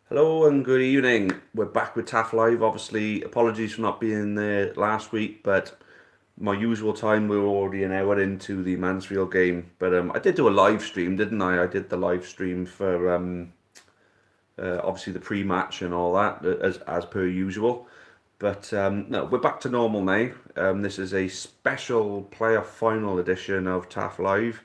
Hello and good evening. We're back with Taff Live. Obviously, apologies for not being there last week, but my usual time we were already an hour into the Mansfield game. But I did do a live stream, didn't I? I did the live stream for obviously the pre-match and all that, as per usual. But no, we're back to normal now. This is a special playoff final edition of Taff Live.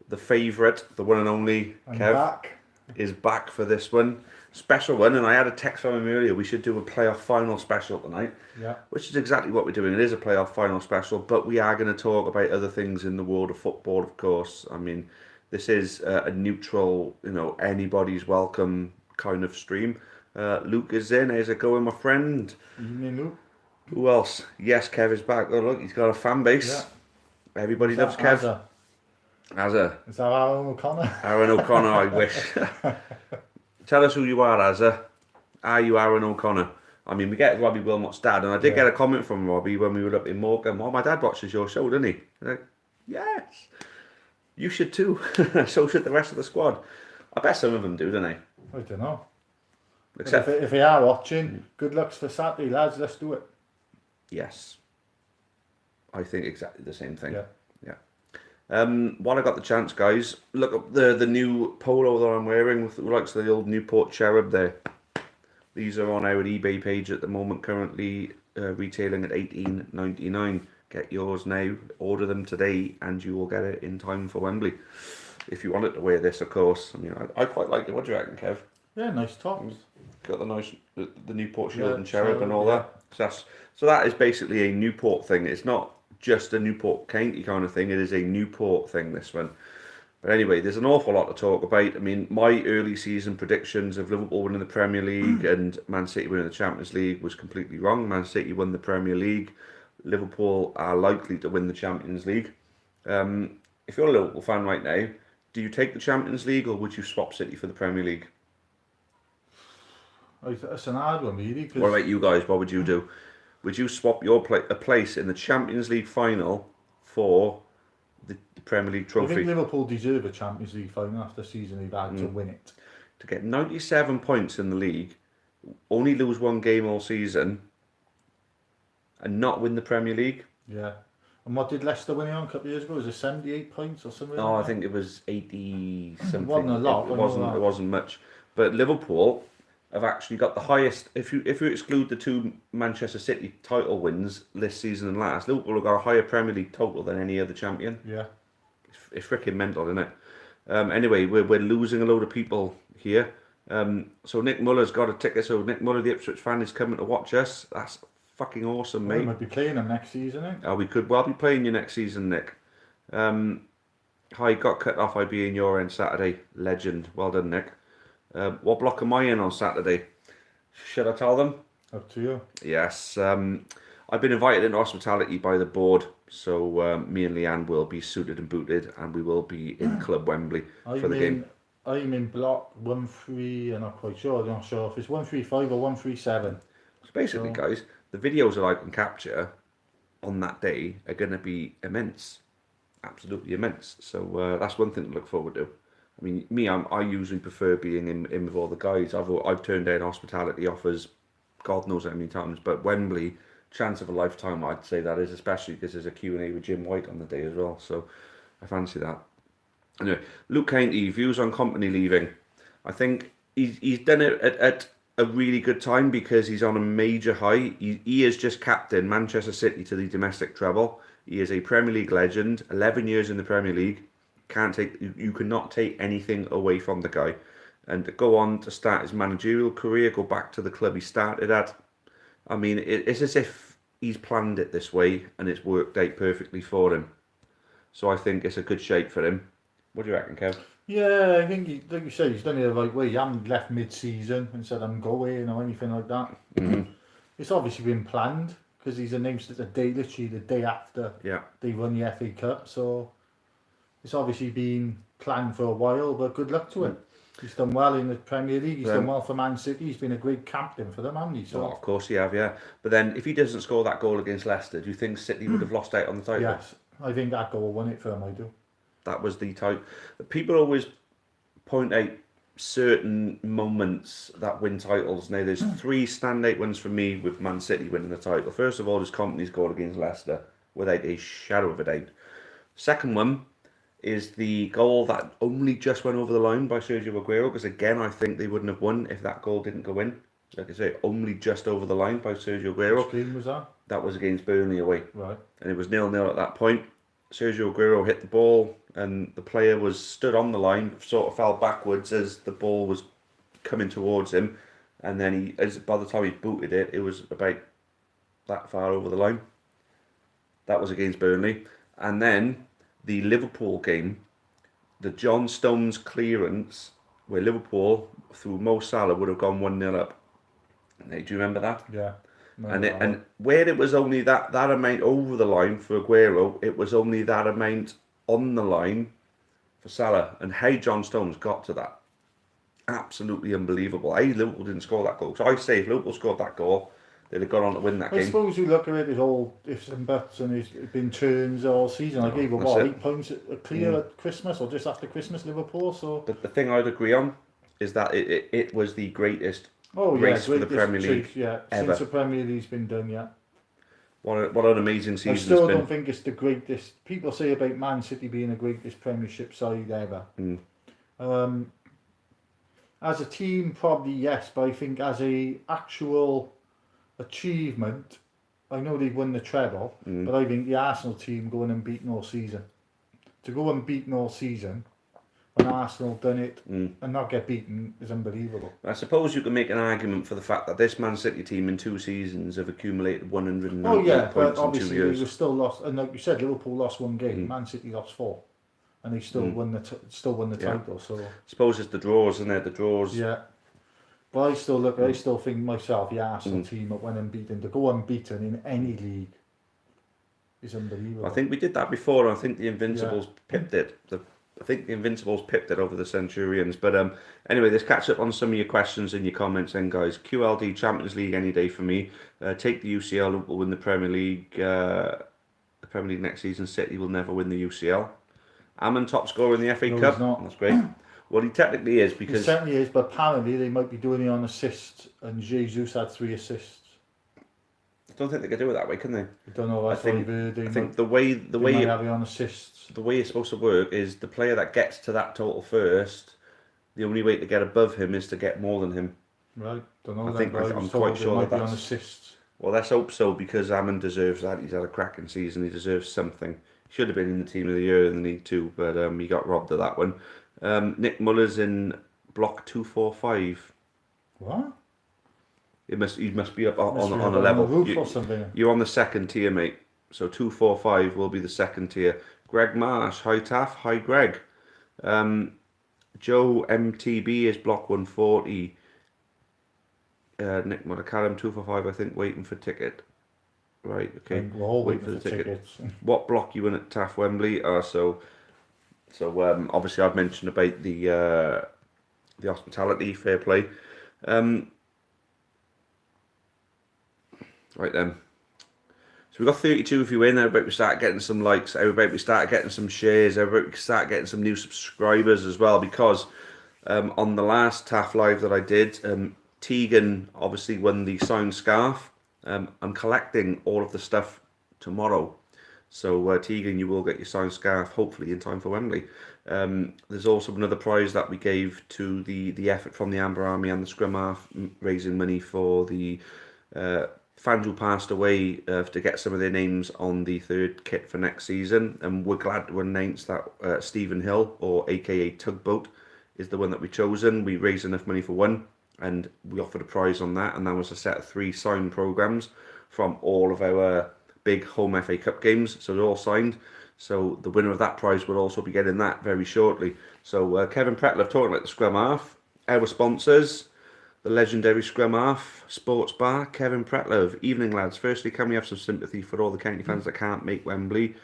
The favourite, the one and only I'm Kev, back. is back for this one. Special one, and I had a text from him earlier. We should do a playoff final special tonight, Yeah. which is exactly what we're doing. It is a playoff final special, but we are going to talk about other things in the world of football, of course. I mean, this is a neutral, anybody's welcome kind of stream. Luke is in. How's it going, my friend? Evening, Luke. Who else? Yes, Kev is back. Oh, look, he's got a fan base. Yeah. Everybody Is loves that Kev. Azza. Is that Aaron O'Connor? Aaron O'Connor, I wish. Tell us who you are, Azza. Are you Aaron O'Connor? I mean, we get Robbie Wilmot's dad, and I did get a comment from Robbie when we were up in Morecambe. Oh, my dad watches your show, doesn't he? Like, yes. You should too. So should the rest of the squad. I bet some of them do, don't they? I don't know. Except, If they are watching, good luck for Saturday, lads. Let's do it. yes. I think exactly the same thing. Yeah. While I got the chance, guys, look up the new polo that I'm wearing with the likes of the old Newport Cherub there. These are on our eBay page at the moment, currently retailing at $18.99. Get yours now, order them today, and you will get it in time for Wembley. If you wanted to wear this, of course. I mean, I quite like it. What do you reckon, Kev? Yeah, nice tops. Got the nice the Newport Shield Yeah, and Cherub and all yeah. that. So that is basically a Newport thing. It's not just a Newport County kind of thing. It is a Newport thing, this one. But anyway, there's an awful lot to talk about. I mean, my early season predictions of Liverpool winning the Premier League and Man City winning the Champions League was completely wrong. Man City won the Premier League. Liverpool are likely to win the Champions League. If you're a Liverpool fan right now, do you take the Champions League or would you swap City for the Premier League? It's an hard one, really. What about you guys? What would you do? Would you swap your a place in the Champions League final for the Premier League I trophy? think Liverpool deserve a Champions League final after the season they've had to win it. To get 97 points in the league, only lose one game all season, and not win the Premier League? Yeah. And what did Leicester win it on a couple of years ago? Was it 78 points or something? No, like I think it was 80 something. It wasn't a lot. It wasn't much. But Liverpool have actually got the highest. If you exclude the two Manchester City title wins this season and last, Liverpool have got a higher Premier League total than any other champion. Yeah. It's freaking mental, isn't it? Anyway, we're losing a load of people here. So Nick Muller's got a ticket. So Nick Muller, the Ipswich fan, is coming to watch us. That's fucking awesome, We mate. might be playing them next season, eh? We could well be playing you next season, Nick. Hi, got cut off. I'd be in your end Saturday. Legend. Well done, Nick. What block am I in on Saturday? Should I tell them? Up to you. Yes. I've been invited into hospitality by the board, so me and Leanne will be suited and booted, and we will be in Club Wembley for the game. I'm in block 1-3, I'm not quite sure. I'm not sure if it's 135 or 137. So basically, guys, the videos that I can capture on that day are going to be immense, absolutely immense. So that's one thing to look forward to. I mean, I usually prefer being in with all the guys. I've turned down hospitality offers, God knows how many times, but Wembley, chance of a lifetime, I'd say that is, especially because there's a Q&A with Jim White on the day as well. So I fancy that. Anyway, Luke County, views on company leaving. I think he's done it at a really good time because he's on a major high. He is just captain Manchester City to the domestic treble. He is a Premier League legend, 11 years in the Premier League. You cannot take anything away from the guy. And to go on to start his managerial career, go back to the club he started at. I mean, it's as if he's planned it this way and it's worked out perfectly for him. So I think it's a good shape for him. What do you reckon, Kev? Yeah, I think, like you said, he's done it the right way. He hasn't left mid-season and said, I'm going or anything like that. It's obviously been planned because he's announced it literally the day after they won the FA Cup. So it's obviously been planned for a while, but good luck to him. He's done well in the Premier League. He's done well for Man City. He's been a great captain for them, hasn't he? So, of course he have, yeah. But then, if he doesn't score that goal against Leicester, do you think City would have lost out on the title? yes, I think that goal won it for him, I do. That was the type. People always point out certain moments that win titles. Now, there's three standout ones for me with Man City winning the title. First of all, is Company's goal against Leicester, without a shadow of a doubt. Second one is the goal that only just went over the line by Sergio Aguero, because again, I think they wouldn't have won if that goal didn't go in. Like I say, only just over the line by Sergio Aguero. Which game was that? That was against Burnley away. Right. And it was 0-0 at that point. Sergio Aguero hit the ball, and the player was stood on the line, sort of fell backwards as the ball was coming towards him, and then by the time he booted it, it was about that far over the line. That was against Burnley. And then the Liverpool game, the John Stones clearance, where Liverpool, through Mo Salah, would have gone 1-0 up. Now, do you remember that? Yeah. And where it was only that amount over the line for Aguero, it was only that amount on the line for Salah. And how John Stones got to that, absolutely unbelievable. Liverpool didn't score that goal. So I say if Liverpool scored that goal, they'd have gone on to win that game. I suppose you look at it as all ifs and buts, and it's been turns all season. I gave it 8 points clear at Christmas or just after Christmas, Liverpool. So the thing I'd agree on is that it was the greatest race for the Premier League ever. Since the Premier League's been done, yeah. What an amazing season I still it's been. don't think it's the greatest. People say about Man City being the greatest Premiership side ever. As a team, probably yes, but I think as a actual achievement, I know they've won the treble, but I think the Arsenal team going and beating all season. To go and beating all season, when Arsenal done it and not get beaten, is unbelievable. I suppose you can make an argument for the fact that this Man City team in 2 seasons have accumulated 109 points in 2 years. They were still lost, and like you said, Liverpool lost 1 game, Man City lost 4, and they still won the title. So I suppose it's the draws, isn't it? The draws. Yeah. But I still think myself, the Arsenal team that went unbeaten, to go unbeaten in any league is unbelievable. I think we did that before, and I think the Invincibles pipped it. I think the Invincibles pipped it over the Centurions. But anyway, let's catch up on some of your questions and your comments then, guys. QLD Champions League any day for me. Take the UCL, will win the Premier League. The Premier League next season, City will never win the UCL. Ammon top scorer in the FA Cup. He's not. That's great. Well, he technically is, because... He certainly is, but apparently they might be doing it on assists, and Jesus had 3 assists. I don't think they could do it that way, can they? I don't know, that's what I've heard. I think the way you have it on assists. The way it's supposed to work is the player that gets to that total first, the only way to get above him is to get more than him. Right, don't know. I'm quite sure that that's... on assists. Well, let's hope so, because Ammon deserves that. He's had a cracking season. He deserves something. Should have been in the Team of the Year in the League too, but he got robbed of that one. Nick Muller's in block 245. What? You must be up on a level. Roof or something. You're on the second tier, mate. So 245 will be the second tier. Greg Marsh, hi Taff, hi Greg. Joe MTB is block 140. Nick Muller, Callum 245, I think, waiting for ticket. Right, okay. We're all waiting for the tickets. What block you in at Taff Wembley? So obviously I've mentioned about the hospitality, fair play. Right then. So we've got 32 of you in. How about we start getting some likes? How about we start getting some shares? How about we start getting some new subscribers as well? Because on the last Taff Live that I did, Tegan obviously won the signed scarf. I'm collecting all of the stuff tomorrow. So Tegan, you will get your signed scarf hopefully in time for Wembley. There's also another prize that we gave to the effort from the Amber Army and the Scrum Half, raising money for the fans who passed away, to get some of their names on the 3rd kit for next season. And we're glad to announce that Stephen Hill, or aka Tugboat, is the one that we've chosen. We raised enough money for one, and we offered a prize on that, and that was a set of 3 signed programmes from all of our big home FA Cup games. So they're all signed. So the winner of that prize will also be getting that very shortly. So Kevin Pretlow talking about the Scrum Half, our sponsors, the legendary Scrum Half Sports Bar, Kevin Pretlow. Evening, lads. Firstly, can we have some sympathy for all the county fans that can't make Wembley,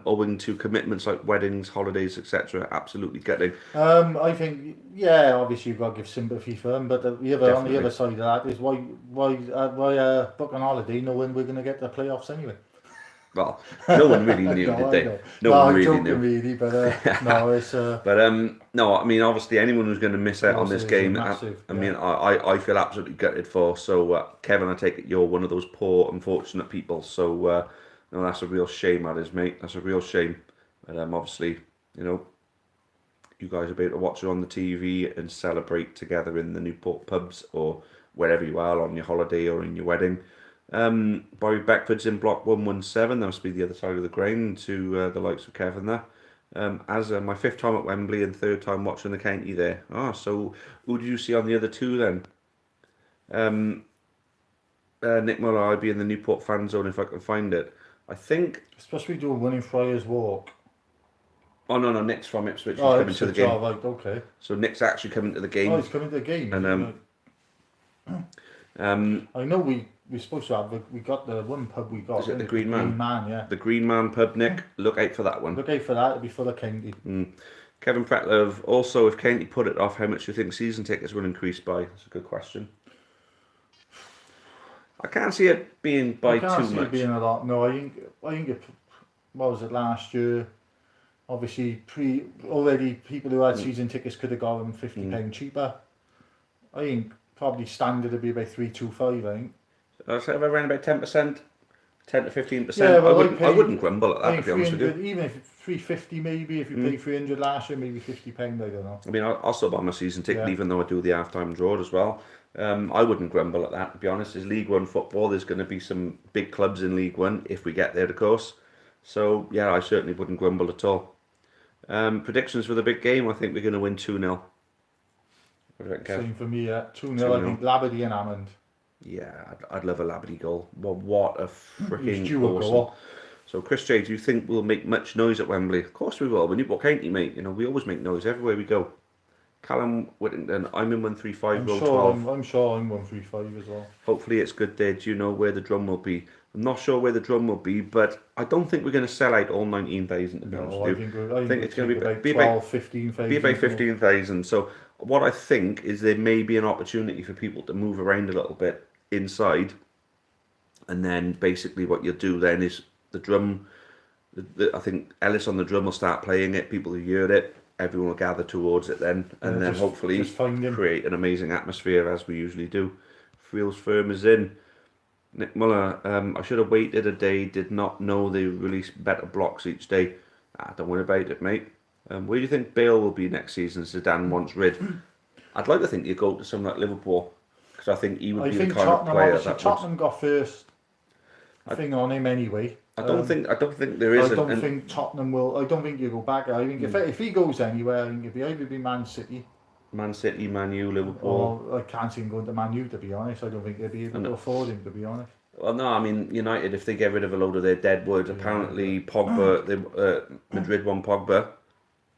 owing to commitments like weddings, holidays, etc.? Absolutely gutting. I think, yeah, obviously you've got to give sympathy for them, but on the other side of that is why book on holiday knowing we're going to get the playoffs anyway. Well, no one really knew, No, did I they? know. No one I'm really joking, knew. really, but no, it's But no, I mean, obviously, anyone who's going to miss out on course this it is game, massive. I mean, I feel absolutely gutted for. So, Kevin, I take it you're one of those poor, unfortunate people. So, no, that's a real shame, that is, mate. That's a real shame. But obviously, you know, you guys will be able to watch it on the TV and celebrate together in the Newport pubs or wherever you are on your holiday or in your wedding. Bobby Beckford's in block 117. That must be the other side of the ground to the likes of Kevin there. As my fifth time at Wembley and third time watching the county there. So who did you see on the other two then? Nick Muller, I'd be in the Newport fan zone if I can find it. I think. Especially doing winning Friars walk. Oh no, Nick's from Ipswich. He's Oh, coming to the game. right, okay. So Nick's actually coming to the game. Oh, he's coming to the game. And I know we're supposed to have. We got the one pub we got. Is it the Green Man? Green Man, yeah. The Green Man pub, Nick. Look out for that one. Look out for that. It'll be full of candy. Kevin Pretlove, also, if County put it off, how much do you think season tickets will increase by? That's a good question. I can't see it being by too much. I can't see it being a lot. No, I think it, what was it, last year? Obviously, already people who had season tickets could have got them £50 cheaper. I think probably standard would be about 325. I think. I'd say around about 10%, 10 to 15%. Yeah, well, I wouldn't grumble at that, to be honest with you. Even if it's 350, maybe if you paid 300 last year, maybe £50. I don't know. I mean, I'll still buy my season ticket, even though I do the half-time draw as well. I wouldn't grumble at that, to be honest. It's League One football. There's going to be some big clubs in League One if we get there, of course. So yeah, I certainly wouldn't grumble at all. Predictions for the big game, I think we're going to win 2-0. Same for me, yeah. 2-0, I think Labadie and Hammond. Yeah, I'd love a Labadie goal. Well, what a freaking awesome. So Chris J, do you think we'll make much noise at Wembley? Of course we will. We're Newport County, mate. You know, we always make noise everywhere we go. Callum Whittington, I'm in 135, row 12. I'm sure I'm 135 as well. Hopefully it's good there. Do you know where the drum will be? I'm not sure where the drum will be, but I don't think we're going to sell out all 19,000, to be honest with you. I think it's going to be about 12, 15,000. Be about 15,000. So what I think is there may be an opportunity for people to move around a little bit inside, and then basically what you'll do then is the drum, I think Ellis on the drum will start playing it, people who hear it, everyone will gather towards it then, and then hopefully create an amazing atmosphere as we usually do. Feels Firm is in. Nick Muller, I should have waited a day, did not know they release better blocks each day. Don't worry about it, mate. Where do you think Bale will be next season? Zidane wants rid. I'd like to think you'd go to something like Liverpool, because I think he would be the kind of player that Tottenham got first thing on him anyway. I don't think there is. I don't think Tottenham will. I don't think you go back. I think if he goes anywhere, I think it'd either be Man City, Man U, Liverpool. Or I can't see him going to Man U, to be honest. I don't think they'd be able to afford him, to be honest. Well, no, I mean United. If they get rid of a load of their deadwood, apparently Pogba, Madrid want Pogba.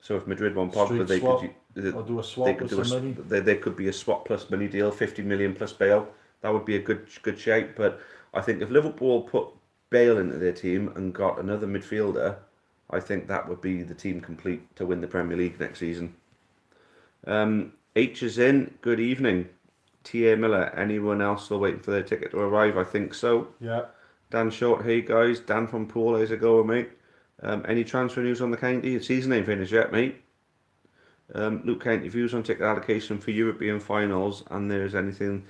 So if Madrid want Pogba, they could do a swap with some money. There could be a swap plus money deal, 50 million plus Bale. That would be a good shape. But I think if Liverpool put Bale into their team and got another midfielder, I think that would be the team complete to win the Premier League next season. H is in. Good evening. T.A. Miller. Anyone else still waiting for their ticket to arrive? I think so. Yeah. Dan Short. Hey guys. Dan from Poole. How's it going, mate? Any transfer news on the county? The season ain't finished yet, mate. Luke County views on ticket allocation for European finals, and there's anything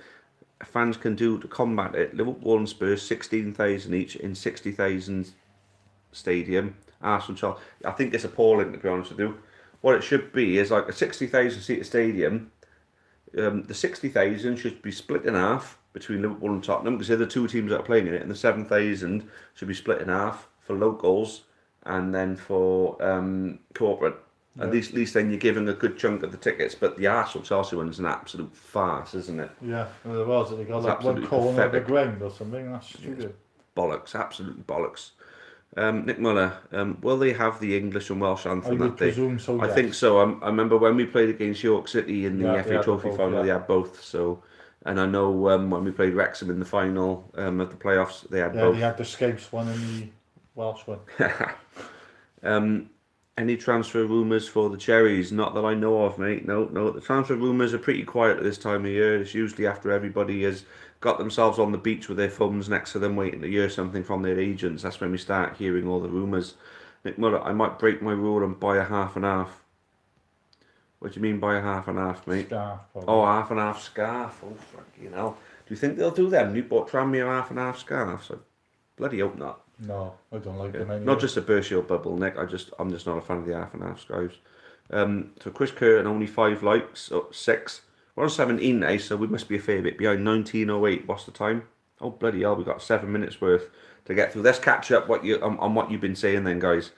fans can do to combat it. Liverpool and Spurs 16,000 each in 60,000 stadium. Arsenal, Chelsea. I think it's appalling, to be honest with you. What it should be is like a 60,000 seater stadium. The 60,000 should be split in half between Liverpool and Tottenham, because they're the two teams that are playing in it, and the 7,000 should be split in half for locals and then for corporate. Yeah. At least then you're giving a good chunk of the tickets, but the Arsenal Chelsea one is an absolute farce, isn't it? Yeah, well, it was. They got like one corner of the ground or something. That's stupid. Bollocks, absolutely bollocks. Nick Muller, will they have the English and Welsh anthem that day? So, yes. I think so. I remember when we played against York City in the FA Trophy final, they had both. So, and I know when we played Wrexham in the final of the playoffs, they had both. Yeah, they had the Scapes one and the Welsh one. Any transfer rumours for the Cherries? Not that I know of, mate. No. The transfer rumours are pretty quiet at this time of year. It's usually after everybody has got themselves on the beach with their phones next to them waiting to hear something from their agents. That's when we start hearing all the rumours. Nick Muller, I might break my rule and buy a half and half. What do you mean by a half and half, mate? Scarf, probably. Oh, half and half scarf. Oh, fucking hell. Do you think they'll do them? You bought Tranmere half and half scarves? I bloody hope not. No, I don't like them anyway. Not just a burst your bubble, Nick. I'm just not a fan of the half and half scarves. So Chris Curtin only 5 likes, 6. We're on 17 now, so we must be a fair bit behind. 19:08. What's the time? Oh bloody hell, we've got 7 minutes worth to get through. Let's catch up on what you've been saying then, guys.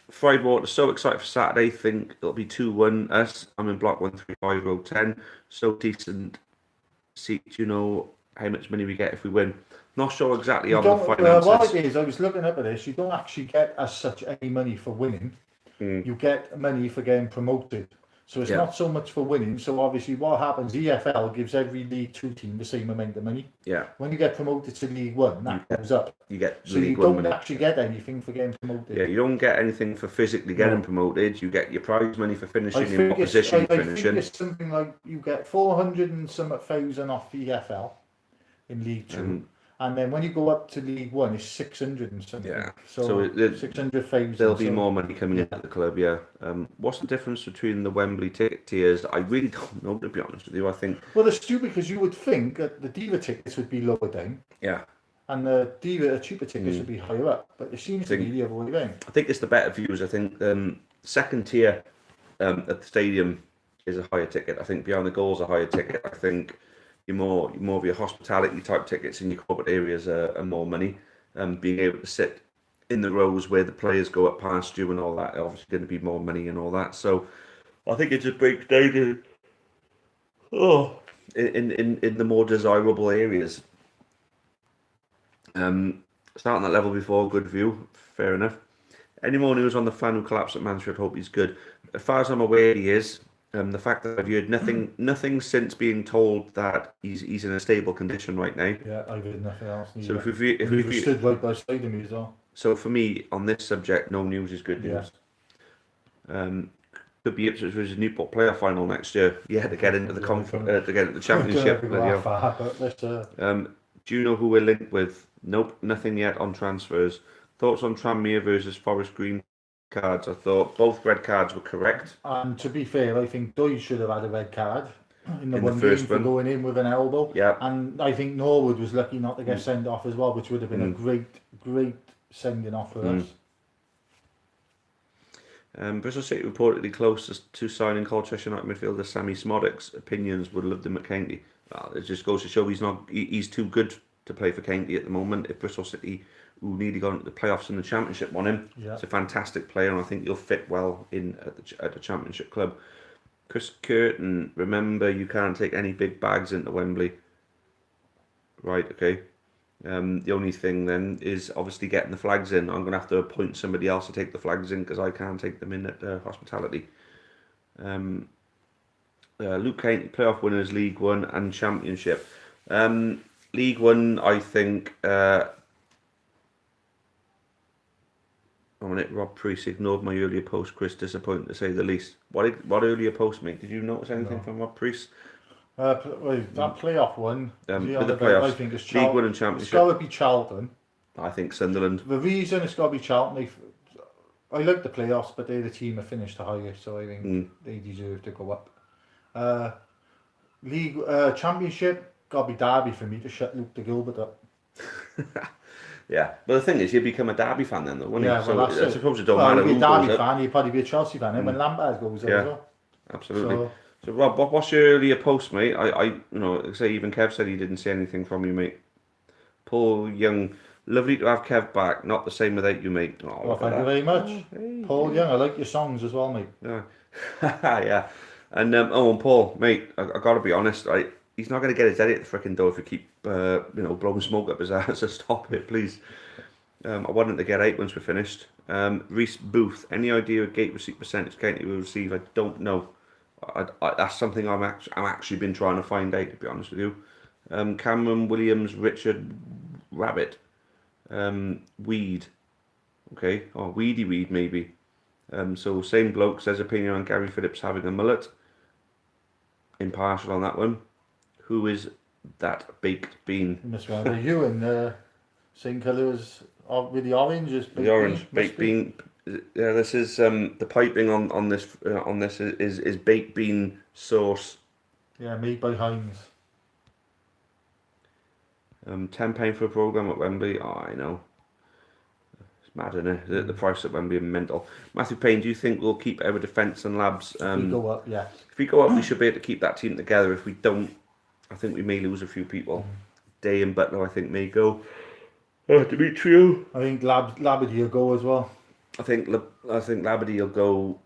Fried Water, so excited for Saturday. Think it'll be 2-1 us. I'm in block 135, row 10. So decent seat. Do you know how much money we get if we win? Not sure exactly on the finances. What it is, I was looking up at this. You don't actually get as such any money for winning. You get money for getting promoted. So it's not so much for winning. So obviously what happens, EFL gives every League 2 team the same amount of money. Yeah. When you get promoted to League 1, that goes up. You get so League you 1 don't money. actually get anything for getting promoted. Yeah, you don't get anything for physically getting promoted. You get your prize money for finishing in what position you're finishing. I think it's something like you get 400 and some thousand off EFL in League 2. And then when you go up to League 1, it's 600 and something. Yeah. So 600,000. There'll be more money coming into the club, yeah. What's the difference between the Wembley ticket tiers? I really don't know, to be honest with you. I think... Well, it's stupid because you would think that the Diva tickets would be lower down. Yeah. And the Diva cheaper tickets would be higher up. But it seems to be the other way around. I think it's the better views. I think second tier at the stadium is a higher ticket. I think behind the goals a higher ticket. I think... You're more of your hospitality type tickets in your corporate areas are more money. Being able to sit in the rows where the players go up past you and all that, obviously going to be more money and all that. So I think it just breaks down in the more desirable areas. Starting that level before, good view, fair enough. Anyone who's on the fan who collapsed at Mansfield, hope he's good. As far as I'm aware, he is. The fact that I've heard nothing since being told that he's in a stable condition right now. Yeah, I've heard nothing else. So if we stood right beside him as well. So for me, on this subject, no news is good news. Could be Ipswich versus Newport playoff final next year. Yeah, to get into the to get into the championship. Do you know who we're linked with? Nope, nothing yet on transfers. Thoughts on Tranmere versus Forest Green cards? I thought both red cards were correct. And to be fair, I think Doyle should have had a red card in the first game for going in with an elbow. Yeah. And I think Norwood was lucky not to get sent off as well, which would have been a great sending off for us. Bristol City reportedly close to signing Colchester United midfielder Sammy Smodix. Opinions would love him at Kainty. It just goes to show he's too good to play for Kainty at the moment. If Bristol City, who nearly got into the playoffs in the Championship, want him, it's a fantastic player, and I think he'll fit well in at the Championship club. Chris Curtin, remember you can't take any big bags into Wembley. Right, okay. The only thing then is obviously getting the flags in. I'm going to have to appoint somebody else to take the flags in because I can't take them in at hospitality. Luke Kainty, playoff winners, League One and Championship. League One, I think... Rob Priest ignored my earlier post. Chris, disappointed to say the least. What earlier post, mate? Did you notice anything from Rob Priest? That playoff one. With the playoffs, I think it's Charlton. League One and Championship. It's got to be Charlton. I think Sunderland. The reason it's got to be Charlton, I like the playoffs, but they're the team that finished the highest, so I think they deserve to go up. Championship, got to be Derby for me to shut Luke de Gilbert up. Yeah, but the thing is, you'd become a Derby fan then, though, wouldn't you? So I suppose it don't matter who goes up. You'd be a Derby fan, you'd probably be a Chelsea fan, when Lampard goes up as well. Absolutely. So Rob, what's your earlier post, mate? I say even Kev said he didn't see anything from you, mate. Paul Young, lovely to have Kev back. Not the same without you, mate. Oh, well, thank you very much. Hey. Paul Young, I like your songs as well, mate. Yeah. Yeah. And and Paul, mate, I got to be honest, right? He's not going to get his head at the frickin' door if you keep, blowing smoke up his ass. So stop it, please. I want him to get 8 once we're finished. Reese Booth, any idea what gate receipt percentage Kainty will receive? I don't know. That's something I'm actually been trying to find out, to be honest with you. Cameron Williams, Richard Rabbit, Weed, okay, or Weedy Weed maybe. So same bloke says opinion on Gary Phillips having a mullet. Impartial on that one. Who is that baked bean? Must be either you and same colour as with the orange as The orange baked bean. Yeah, this is the piping on this is baked bean sauce. Yeah, made by Heinz. £10 for a programme at Wembley. Oh, I know. It's mad, isn't it? The price at Wembley is mental. Matthew Payne, do you think we'll keep our defence and labs? If we go up, yes. If we go up, we should be able to keep that team together. If we don't, I think we may lose a few people. Day and Butler, I think, may go. Demetrio. I think Labadie will go as well. I think Labadie will go.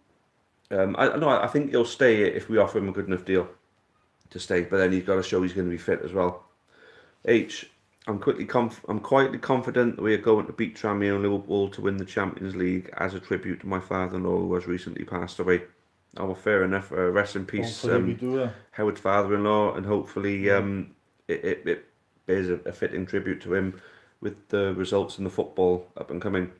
I think he'll stay if we offer him a good enough deal to stay. But then he's got to show he's going to be fit as well. I'm quietly confident that we are going to beat Tranmere and Liverpool to win the Champions League as a tribute to my father-in-law who has recently passed away. Oh, well, fair enough. Rest in peace, Howard's father-in-law, and hopefully it bears a fitting tribute to him with the results in the football up and coming.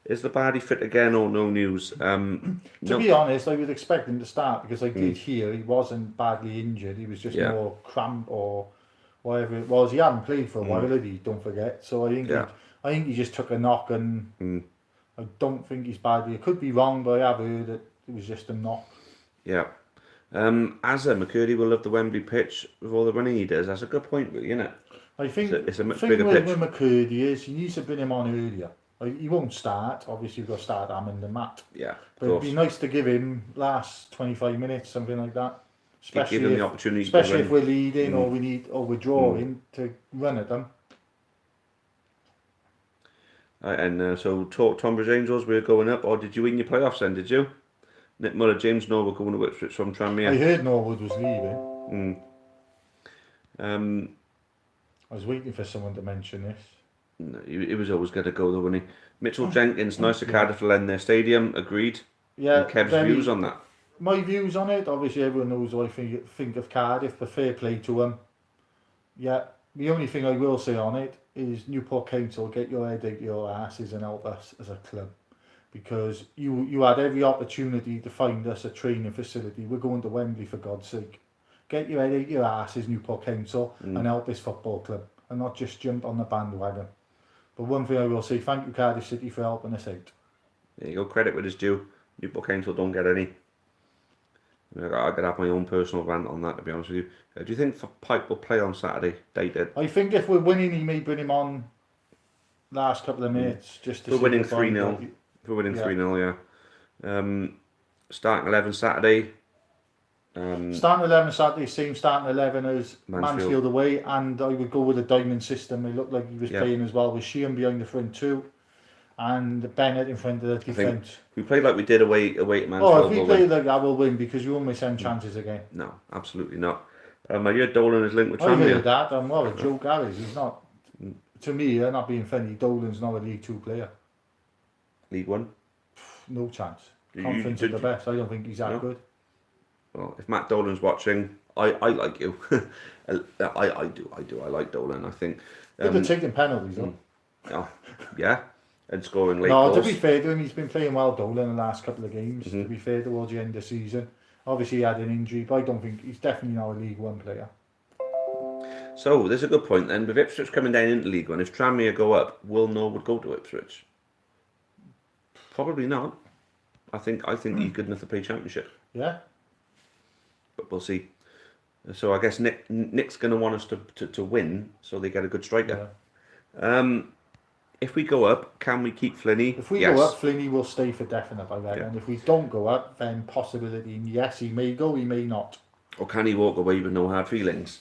Is the baddie fit again or no news? To be honest, I would expect him to start because I did hear he wasn't badly injured. He was just more cramp or whatever it was. He hadn't played for a while, had he? Don't forget. So I think he just took a knock, and I don't think he's badly. I could be wrong, but I have heard that it was just a knock. Yeah. Asa McCurdy will love the Wembley pitch with all the running he does. That's a good point, really, isn't it? I think it's a much bigger pitch. With McCurdy is he needs to bring him on earlier. He won't start. Obviously, you've got to start Hammond and Matt. Yeah, but it'd be nice to give him last 25 minutes, something like that. Especially give him the opportunity. Especially if we're leading or we're drawing to run at them. So Tonbridge Angels, we're going up, or did you win your playoffs then? Did you? Nick Muller, James Norwood going to Ipswich from Tranmere. I heard Norwood was leaving. I was waiting for someone to mention this. No, he was always going to go though, wasn't he? Mitchell Jenkins, nice to Cardiff will end their stadium. Agreed. Yeah. And Kev's views on that. My views on it, obviously everyone knows what I think of Cardiff, but fair play to them. Yeah, the only thing I will say on it is Newport Council, get your head out your asses and help us as a club. Because you had every opportunity to find us a training facility. We're going to Wembley, for God's sake. Get your head out your asses, Newport Council, and help this football club. And not just jump on the bandwagon. But one thing I will say, thank you Cardiff City for helping us out. There you go, credit where it's due. Newport Council don't get any. I could have my own personal rant on that, to be honest with you. Do you think Pipe will play on Saturday? Dated? I think if we're winning, he may bring him on last couple of minutes. Just to we're winning 3-0. If we're winning 3-0, yeah. Starting 11 Saturday. Starting 11 Saturday, same starting 11 as Mansfield away, and I would go with a diamond system. It looked like he was playing as well with Sheehan behind the front two, and Bennett in front of the defence. We played like we did away to Mansfield. Oh, if we play like that, we'll win because we won't miss any chances again. No, absolutely not. I heard Dolan is linked with Tranmere. I heard that. What a joke that is. He's not. To me, not being funny, Dolan's not a League 2 player. League 1? No chance. Conference at the best. I don't think he's that good. Well, if Matt Dolan's watching, I like you. I do. I like Dolan. I think. They're taking penalties, though. Oh, yeah, and scoring late goals. No, to be fair to him, he's been playing well, Dolan, the last couple of games. To be fair, towards the end of the season, obviously he had an injury, but I don't think he's definitely not a League 1 player. So there's a good point then. With Ipswich coming down into League 1, if Tranmere go up, will Norwood go to Ipswich? Probably not. I think he's good enough to play Championship. Yeah. But we'll see. So I guess Nick's going to want us to win, so they get a good striker. Yeah. If we go up, can we keep Flinney? If we go up, Flinney will stay for definite, I reckon. And if we don't go up, then possibility, yes, he may go, he may not. Or can he walk away with no hard feelings?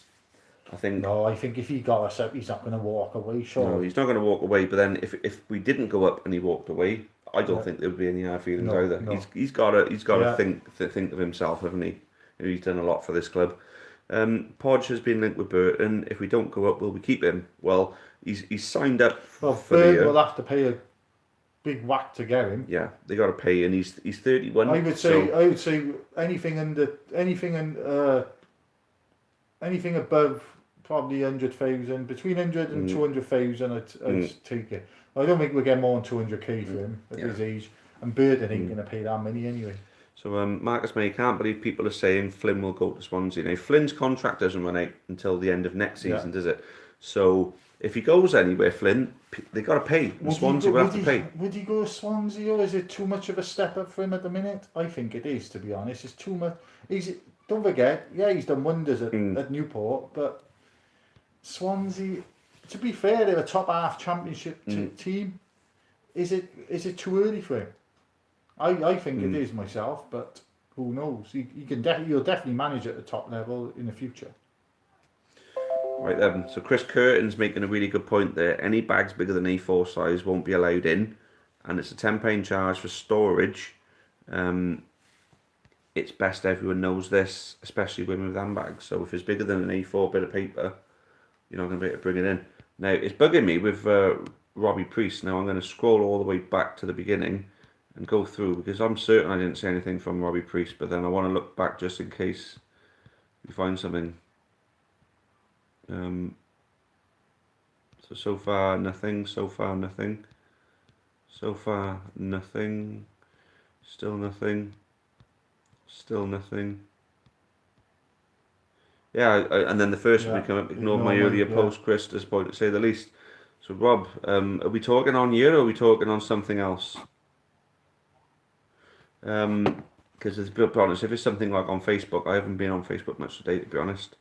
I think if he got us up, he's not going to walk away, sure. No, he's not going to walk away, but then if we didn't go up and he walked away, I don't think there would be any hard feelings either. No. He's got to think of himself, hasn't he? He's done a lot for this club. Podge has been linked with Burton. If we don't go up, will we keep him? Well, he's signed up for Burton the year. Will have to pay a big whack to get him. Yeah, they got to pay, and he's 31. I would say anything above probably 100,000, between 100 and 200,000, I'd take it. I don't think we'll get more than 200k for him at his age. And Burton ain't going to pay that money anyway. So Marcus May, can't believe people are saying Flynn will go to Swansea. Now, Flynn's contract doesn't run out until the end of next season, does it? So if he goes anywhere, Flynn, they've got to pay. And Swansea will have to pay. Would he go to Swansea, or is it too much of a step up for him at the minute? I think it is, to be honest. It's too much. Don't forget, he's done wonders at Newport, but Swansea, to be fair, they're a top half championship team. Is it too early for him? I think it is myself, but who knows? He'll definitely manage at the top level in the future. Right then, so Chris Curtin's making a really good point there. Any bags bigger than A4 size won't be allowed in, and it's a £10 charge for storage. It's best everyone knows this, especially women with handbags. So if it's bigger than an A4 bit of paper, you're not going to be able to bring it in. Now, it's bugging me with Robbie Priest. Now, I'm going to scroll all the way back to the beginning and go through, because I'm certain I didn't say anything from Robbie Priest, but then I want to look back just in case we find something. So far nothing, so far nothing, so far nothing, still nothing, still nothing. Yeah, and then the first one we come up, ignore my earlier post, Chris, disappointed to say the least. So Rob, are we talking on here or are we talking on something else? Because to be honest, if it's something like on Facebook, I haven't been on Facebook much today, to be honest.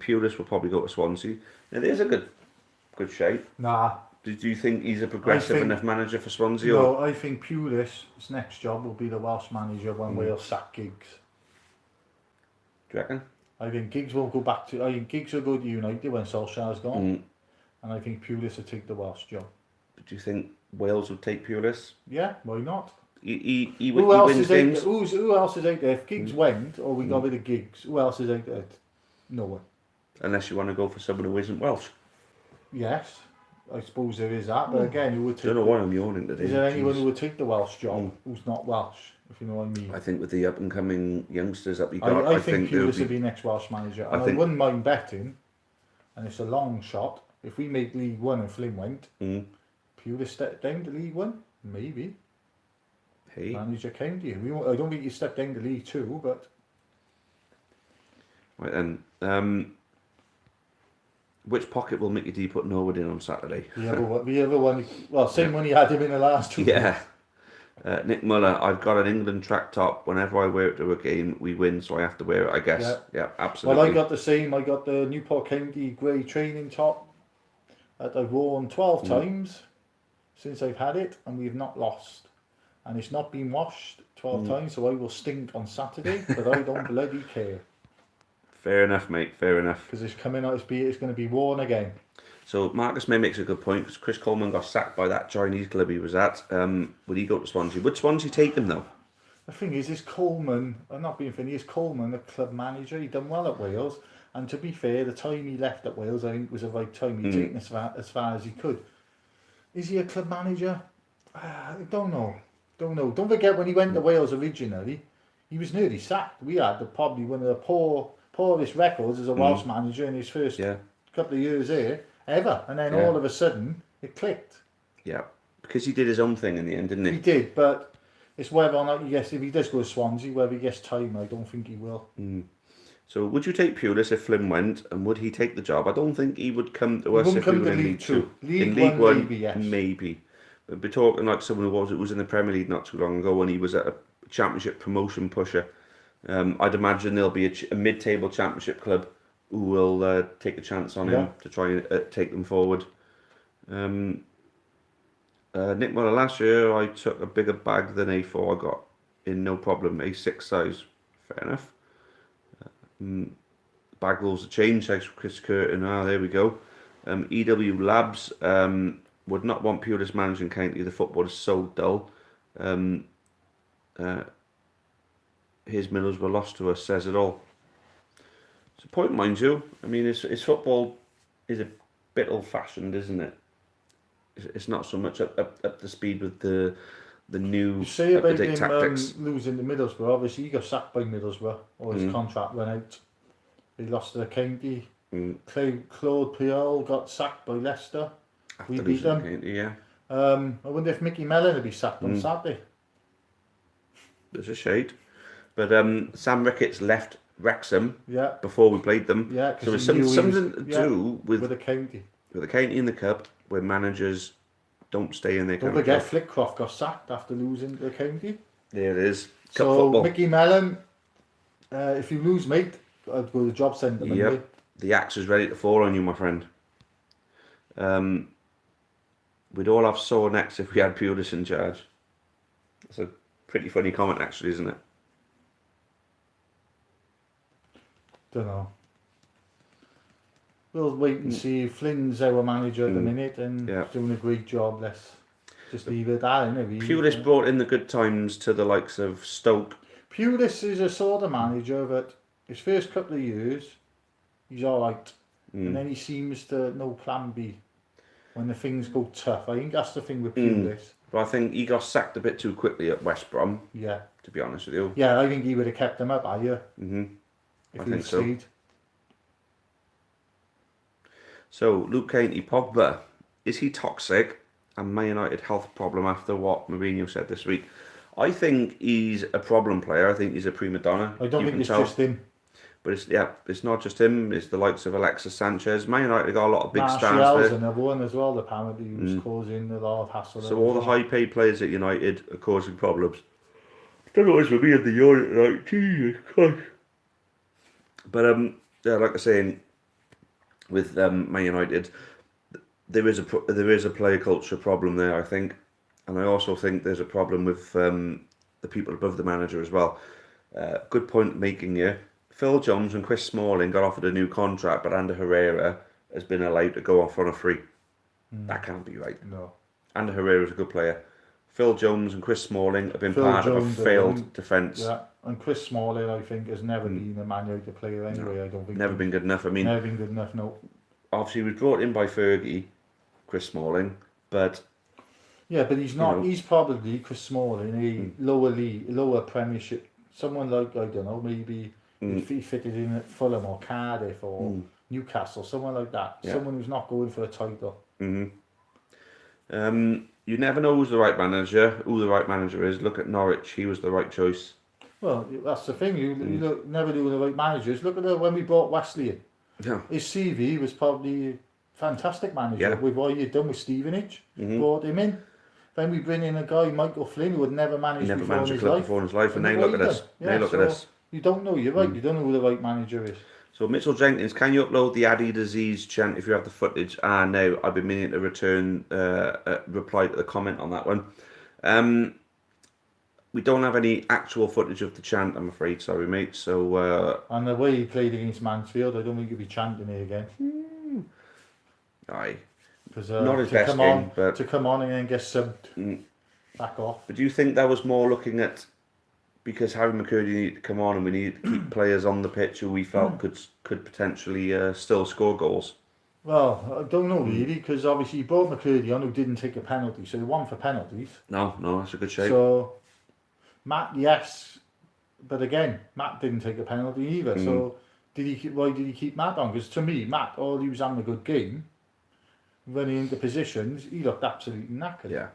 Purist will probably go to Swansea. Now, there's a good shape. Nah. Do you think he's a progressive enough manager for Swansea? No, I think Pulis's next job will be the Welsh manager when Wales sack Giggs. Do you reckon? I think Giggs won't go back to. I think Giggs will go to United when Solskjaer's gone, and I think Pulis will take the Welsh job. But do you think Wales would take Pulis? Yeah, why not? He who else wins is games. Who else is out there? If Giggs went, or we got rid of Giggs, who else is out there? No one. Unless you want to go for someone who isn't Welsh. Yes, I suppose there is that. But again, who would take? I don't know why I'm yawning today. Is there anyone who would take the Welsh job who's not Welsh? If you know what I mean. I think with the up and coming youngsters that we I got, I think Pulis will be next Welsh manager. And I wouldn't mind betting, and it's a long shot. If we make League One and Flynn went, Pulis stepped down to League One, maybe. Hey. Manager county. I don't think he stepped down to League Two, but. Right then. Which pocket will Mickey D put Norwood in on Saturday? The other one. Well, same one he had him in the last two. Yeah. Nick Muller, I've got an England track top. Whenever I wear it to a game, we win, so I have to wear it, I guess. Yeah, absolutely. Well, I got the same. I got the Newport County grey training top that I've worn 12 times since I've had it, and we've not lost. And it's not been washed 12 times, so I will stink on Saturday, but I don't bloody care. Fair enough, mate. Fair enough. Because it's coming out. It's going to be worn again. So Marcus May makes a good point, because Chris Coleman got sacked by that Chinese club he was at. Would he go to Swansea? Would Swansea take him though? The thing is Coleman, I'm not being funny, is Coleman a club manager? He done well at Wales, and to be fair, the time he left at Wales, I think was the right time. He'd taken as far as he could. Is he a club manager? I don't know. Don't forget when he went to Wales originally, he was nearly sacked. We had probably one of the poorest records as a Welsh manager in his first couple of years there ever, and then all of a sudden it clicked. Yeah, because he did his own thing in the end, didn't he? He did, but it's whether or not if he does go to Swansea, whether he gets time. I don't think he will. So would you take Pulis if Flynn went, and would he take the job? I don't think he would come to us if we were in League Two. In League One, maybe, yes. Maybe. But we're talking like someone who was in the Premier League not too long ago when he was at a Championship promotion pusher. I'd imagine there'll be a mid-table Championship club who will take a chance on him to try and take them forward. Nick Muller, last year I took a bigger bag than A4. I got in no problem, A6 size. Fair enough. Bag rules have changed, thanks for Chris Curtin. There we go. EW Labs would not want Pulis managing County. The football is so dull. His Millers were lost to us, says it all. It's a point, mind you. I mean, his football is a bit old-fashioned, isn't it? It's not so much up to speed with the new up-to-date tactics. Losing to Middlesbrough, obviously he got sacked by Middlesbrough, or his contract ran out. He lost to the County. Claude Puel got sacked by Leicester. After we beat them. County, I wonder if Mickey Mellon will be sacked on Saturday. There's a shade. But Sam Ricketts left Wrexham Yeah. before we played them. Yeah, So because it's something to do with the county. With the county in the cup, where managers don't stay in their Don't county forget club. Flitcroft got sacked after losing to the county. There it is. Cup So football. Mickey Mellon, if you lose, mate, I'd go to the job centre. Yep. The axe is ready to fall on you, my friend. We'd all have sore necks if we had Pulis in charge. That's a pretty funny comment, actually, isn't it? Don't know. We'll wait and see. Flynn's our manager at the minute and doing a great job. Let's just leave it at that, innit? Pulis brought in the good times to the likes of Stoke. Pulis is a sort of manager that his first couple of years, he's alright. And then he seems to no plan B when the things go tough. I think that's the thing with Pulis. But I think he got sacked a bit too quickly at West Brom. Yeah. To be honest with you. Yeah, I think he would have kept him up higher. If he stayed. So, Luke Canty, Pogba, is he toxic and Man United health problem after what Mourinho said this week? I think he's a problem player. I think he's a prima donna. I don't think it's just him. But it's not just him. It's the likes of Alexis Sanchez. Man United got a lot of big stars there. Martial's another one as well. Apparently, he was causing a lot of hassle. So all the high-paid players at United are causing problems. I don't know what's with me at the United, like, Jesus Christ. But like I was saying, with Man United, there is a player culture problem there, I think, and I also think there's a problem with the people above the manager as well. Good point making here. Phil Jones and Chris Smalling got offered a new contract, but Ander Herrera has been allowed to go off on a free. That can't be right. No. Ander Herrera is a good player. Phil Jones and Chris Smalling have been part of a failed defence. Yeah, and Chris Smalling, I think, has never been a Man United player anyway. No. I don't think. Never been good enough. I mean, never been good enough. No. Obviously, he was brought in by Fergie, Chris Smalling, but yeah, but he's not. He's probably Chris Smalling, a lower Premiership. Someone like, I don't know, maybe if he fitted in at Fulham or Cardiff or Newcastle, someone like that. Yeah. Someone who's not going for a title. You never know who the right manager is. Look at Norwich; he was the right choice. Well, that's the thing. You never do the right managers. Look at when we brought Wesley in. Yeah. His CV was probably a fantastic manager with what he'd done with Stevenage. Brought him in. Then we bring in a guy, Michael Flynn, who had never managed before in his life. And now look at us. Now look at us. You don't know. You're right. You don't know who the right manager is. So Mitchell Jenkins, can you upload the Addy disease chant if you have the footage? No, I've been meaning to return a reply to the comment on that one. We don't have any actual footage of the chant, I'm afraid. Sorry, mate. So and the way he played against Mansfield, I don't think he'll be chanting it again. Aye. Because not his best game, but to come on and then get subbed back off. But do you think that was more looking at because Harry McCurdy needed to come on and we needed to keep players on the pitch who we felt could potentially still score goals? Well, I don't know really, because obviously he brought McCurdy on who didn't take a penalty, so he won for penalties. No, that's a good shape. So Matt, yes, but again, Matt didn't take a penalty either. So why did he keep Matt on? Because to me, Matt, all he was having a good game, running into positions, he looked absolutely knackered. Yeah.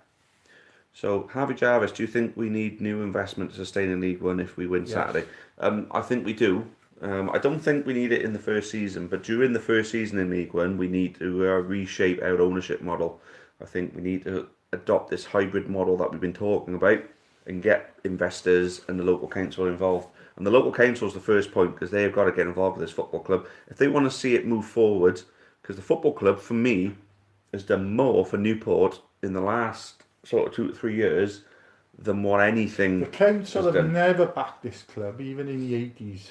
So, Harvey Jarvis, do you think we need new investment to sustain in League One if we win Saturday? I think we do. I don't think we need it in the first season, but during the first season in League One, we need to reshape our ownership model. I think we need to adopt this hybrid model that we've been talking about and get investors and the local council involved. And the local council is the first point because they've got to get involved with this football club. If they want to see it move forward, because the football club, for me, has done more for Newport in the last sort of 2 to 3 years than what anything. The council have never backed this club, even in the 80s.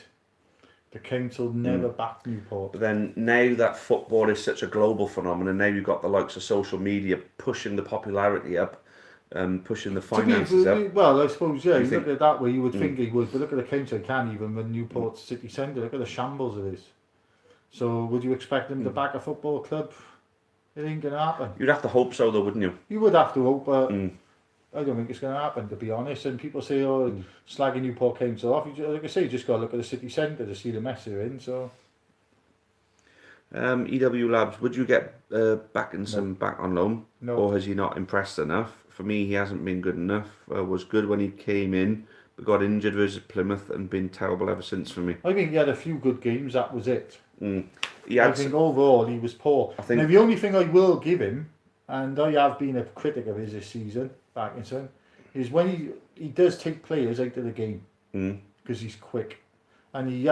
The council never backed Newport. But then now that football is such a global phenomenon, now you've got the likes of social media pushing the popularity up, pushing the finances up. Well, I suppose, yeah, you look at it that way, you would think he would, but look at the council, they can't even run Newport city centre. Look at the shambles it is. So would you expect them to back a football club? It ain't going to happen. You'd have to hope so, though, wouldn't you? You would have to hope, but I don't think it's going to happen, to be honest. And people say, slagging Newport Council off. Like I say, you just got to look at the city centre to see the mess they're in. So, EW Labs, would you get back on loan? No. Or has he not impressed enough? For me, he hasn't been good enough. Was good when he came in, We got injured versus Plymouth and been terrible ever since for me. I think he had a few good games. That was it. I think overall he was poor. Now the only thing I will give him, and I have been a critic of his this season, Parkinson, is when he does take players out of the game because he's quick, and he's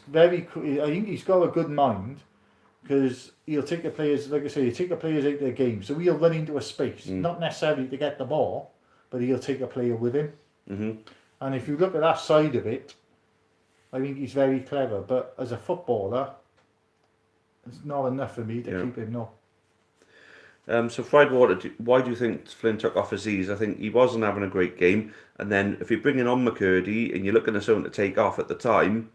very. I think he's got a good mind because he'll take the players, like I say, he'll take the players out of the game, so he'll run into a space, not necessarily to get the ball, but he'll take a player with him. And if you look at that side of it, I think he's very clever. But as a footballer, it's not enough for me to keep him. No. So Friedwater, why do you think Flynn took off Aziz? I think he wasn't having a great game, and then if you're bringing on McCurdy and you're looking at someone to take off at the time,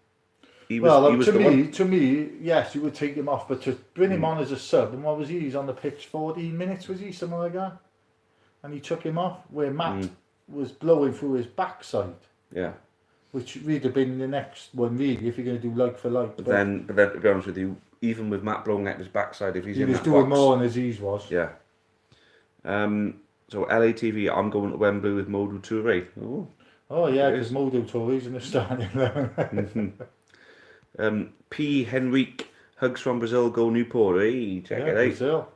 he was to me, yes, you would take him off, but to bring him on as a sub, and what was he? He's on the pitch 14 minutes, was he, something like that? And he took him off where Matt was blowing through his backside. Yeah. Which would have been the next one, really, if you're going to do like for like. But then, to be honest with you, even with Matt blowing at his backside, if he was doing more than Aziz was. Yeah. So LATV, I'm going to Wembley with Modou Touré. Oh yeah, because Modou Touré's in the starting line. P. Henrique, hugs from Brazil, go Newport. Hey, check it out. Brazil.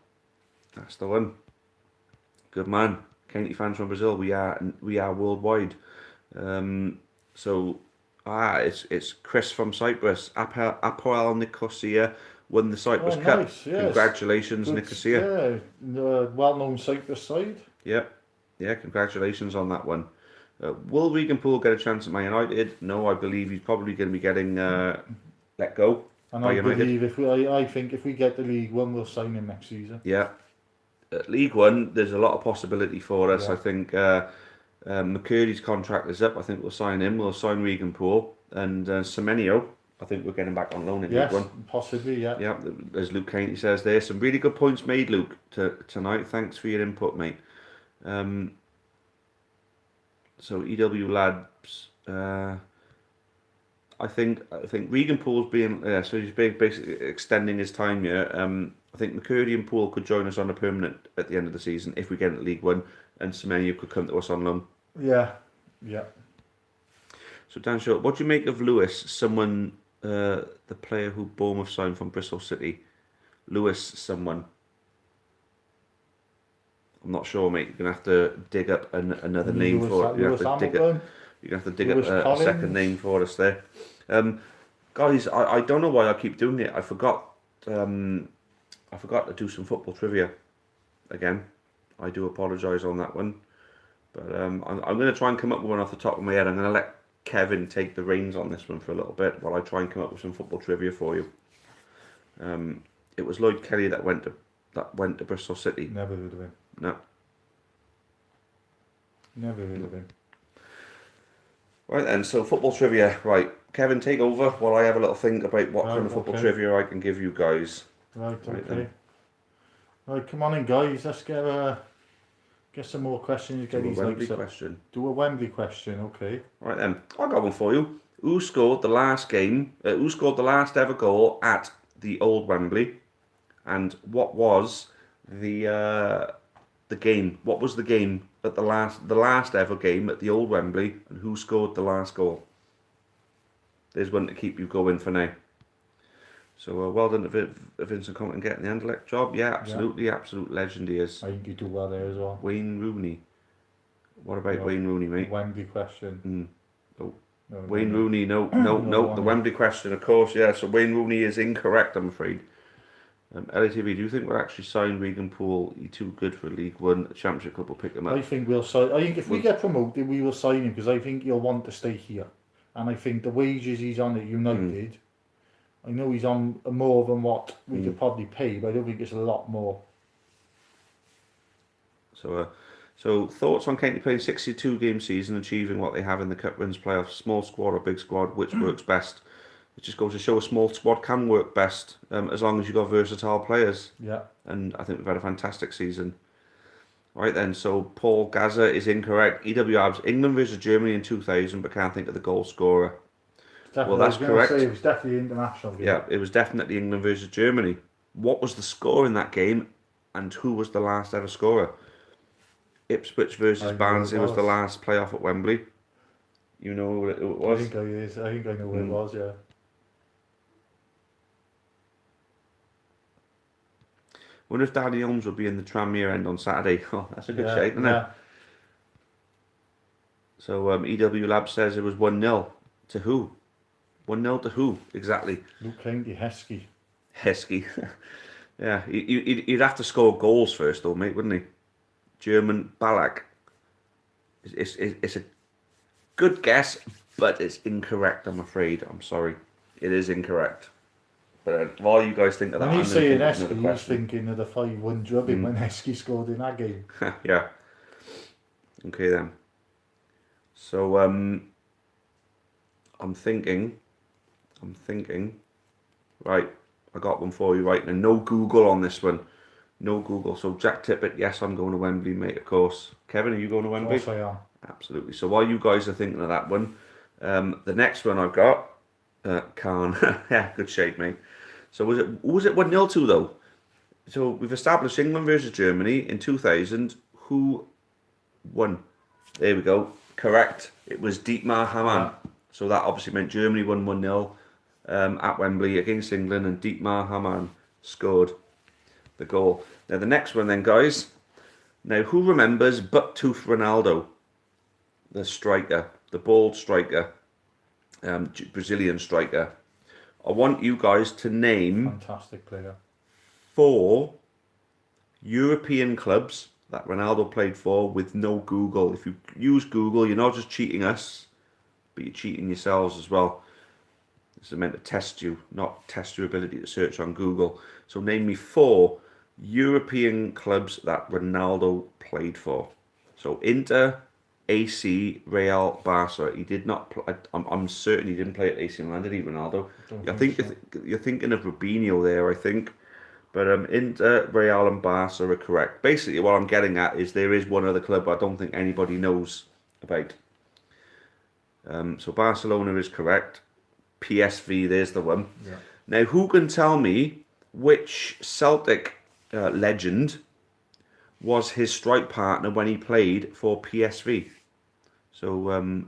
That's the one. Good man. County fans from Brazil, we are worldwide. It's Chris from Cyprus. Apoel Nicosia won the Cyprus Cup. Nice, yes. Congratulations, Nicosia. Yeah, well-known Cyprus side. Yeah, congratulations on that one. Will Regan Poole get a chance at Man United? No, I believe he's probably going to be getting let go. And I believe I think if we get the League One, we'll sign him next season. Yeah. League One, there's a lot of possibility for us. Yeah. I think McCurdy's contract is up. I think we'll sign him. We'll sign Regan Poole and Semenyo. I think we're getting back on loan in League One. Possibly, yeah. Yeah, as Luke Canty says there, some really good points made, Luke, tonight. Thanks for your input, mate. So EW lads, I think Regan Poole's being so he's basically extending his time here. I think McCurdy and Poole could join us on a permanent at the end of the season if we get into League One, and Semenyo could come to us on loan. Yeah. So Dan Short, what do you make of Lewis? Someone, the player who Bournemouth signed from Bristol City, Lewis, someone. I'm not sure, mate. You're gonna have to dig up another name for it. You're gonna have to dig up a second name for us there. Guys, I don't know why I keep doing it. I forgot to do some football trivia again. I do apologise on that one, but I'm going to try and come up with one off the top of my head. I'm going to let Kevin take the reins on this one for a little bit while I try and come up with some football trivia for you. It was Lloyd Kelly that went to Bristol City. Never would have been. No. Never would have been. Right then, so football trivia. Right, Kevin, take over while I have a little think about what kind of football trivia I can give you guys. Right, okay. Right, come on in, guys. Let's get some more questions. Do a Wembley question. Do a Wembley question, okay. Right then, I got one for you. Who scored the last ever goal at the old Wembley? And what was the game? What was the game at the last ever game at the old Wembley? And who scored the last goal? There's one to keep you going for now. So well done to Vincent Compton getting the Anderlecht job. Yeah, absolutely, absolute legend he is. I think you do well there as well. Wayne Rooney. What about Wayne Rooney, mate? Wembley question. Oh. No, Wayne Rooney, no. The Wembley question, of course, yeah. So Wayne Rooney is incorrect, I'm afraid. LATV, do you think we'll actually sign Regan Poole? He's too good for League One. The Championship Club will pick him up. I think we'll sign. I think if we get promoted, we will sign him because I think he'll want to stay here. And I think the wages he's on at United, I know he's on more than what we could probably pay, but I don't think it's a lot more. So thoughts on County playing 62-game season, achieving what they have in the Cup Runs playoffs? Small squad or big squad, which works best? It just goes to show a small squad can work best as long as you've got versatile players. Yeah. And I think we've had a fantastic season. Right then, so Paul Gaza is incorrect. EW Abs, England versus Germany in 2000, but can't think of the goal scorer. Well, that's correct. It was definitely international game. Yeah, it was definitely England versus Germany. What was the score in that game, and who was the last ever scorer? Ipswich versus Barnsley was the last playoff at Wembley. You know who it I was? think I know who it was, yeah. Wonder if Danny Holmes will be in the Tranmere end on Saturday. Oh, that's a good shape, isn't it? So EW Lab says it was 1-0 to who? 1-0 to who exactly? Luke Clancy, Heskey. Heskey. Yeah, he'd have to score goals first, though, mate, wouldn't he? German Ballack. It's a good guess, but it's incorrect, I'm afraid. I'm sorry. It is incorrect. But while you guys think of that, When I'm he's going to saying think of another Heskey, he's question. thinking of the 5-1 drubbing when Heskey scored in that game. Yeah. Okay, then. So, I'm thinking, right, I got one for you right now. No Google on this one. No Google. So Jack Tippett, yes, I'm going to Wembley, mate, of course. Kevin, are you going to Wembley? Of course I am. Absolutely. So while you guys are thinking of that one, the next one I've got, Khan. Yeah, good shape, mate. So was it 1-0 to though? So we've established England versus Germany in 2000. Who won? There we go. Correct. It was Dietmar Hamann. Yeah. So that obviously meant Germany won 1-0 at Wembley against England, and Dietmar Hamann scored the goal. Now the next one then, guys. Now who remembers Bucktooth Ronaldo? The striker, the bald striker, Brazilian striker. I want you guys to name Fantastic player. 4 European clubs that Ronaldo played for with no Google. If you use Google, you're not just cheating us, but you're cheating yourselves as well. This is meant to test you, not test your ability to search on Google. So name me 4 European clubs that Ronaldo played for. So Inter, AC, Real, Barca. He did not. I'm certain he didn't play at AC Milan, did he, Ronaldo? I think so. you're thinking of Rubinho there, I think. But Inter, Real, and Barca are correct. Basically, what I'm getting at is there is one other club I don't think anybody knows about. So Barcelona is correct. PSV, there's the one. Yeah. Now, who can tell me which Celtic legend was his strike partner when he played for PSV? So,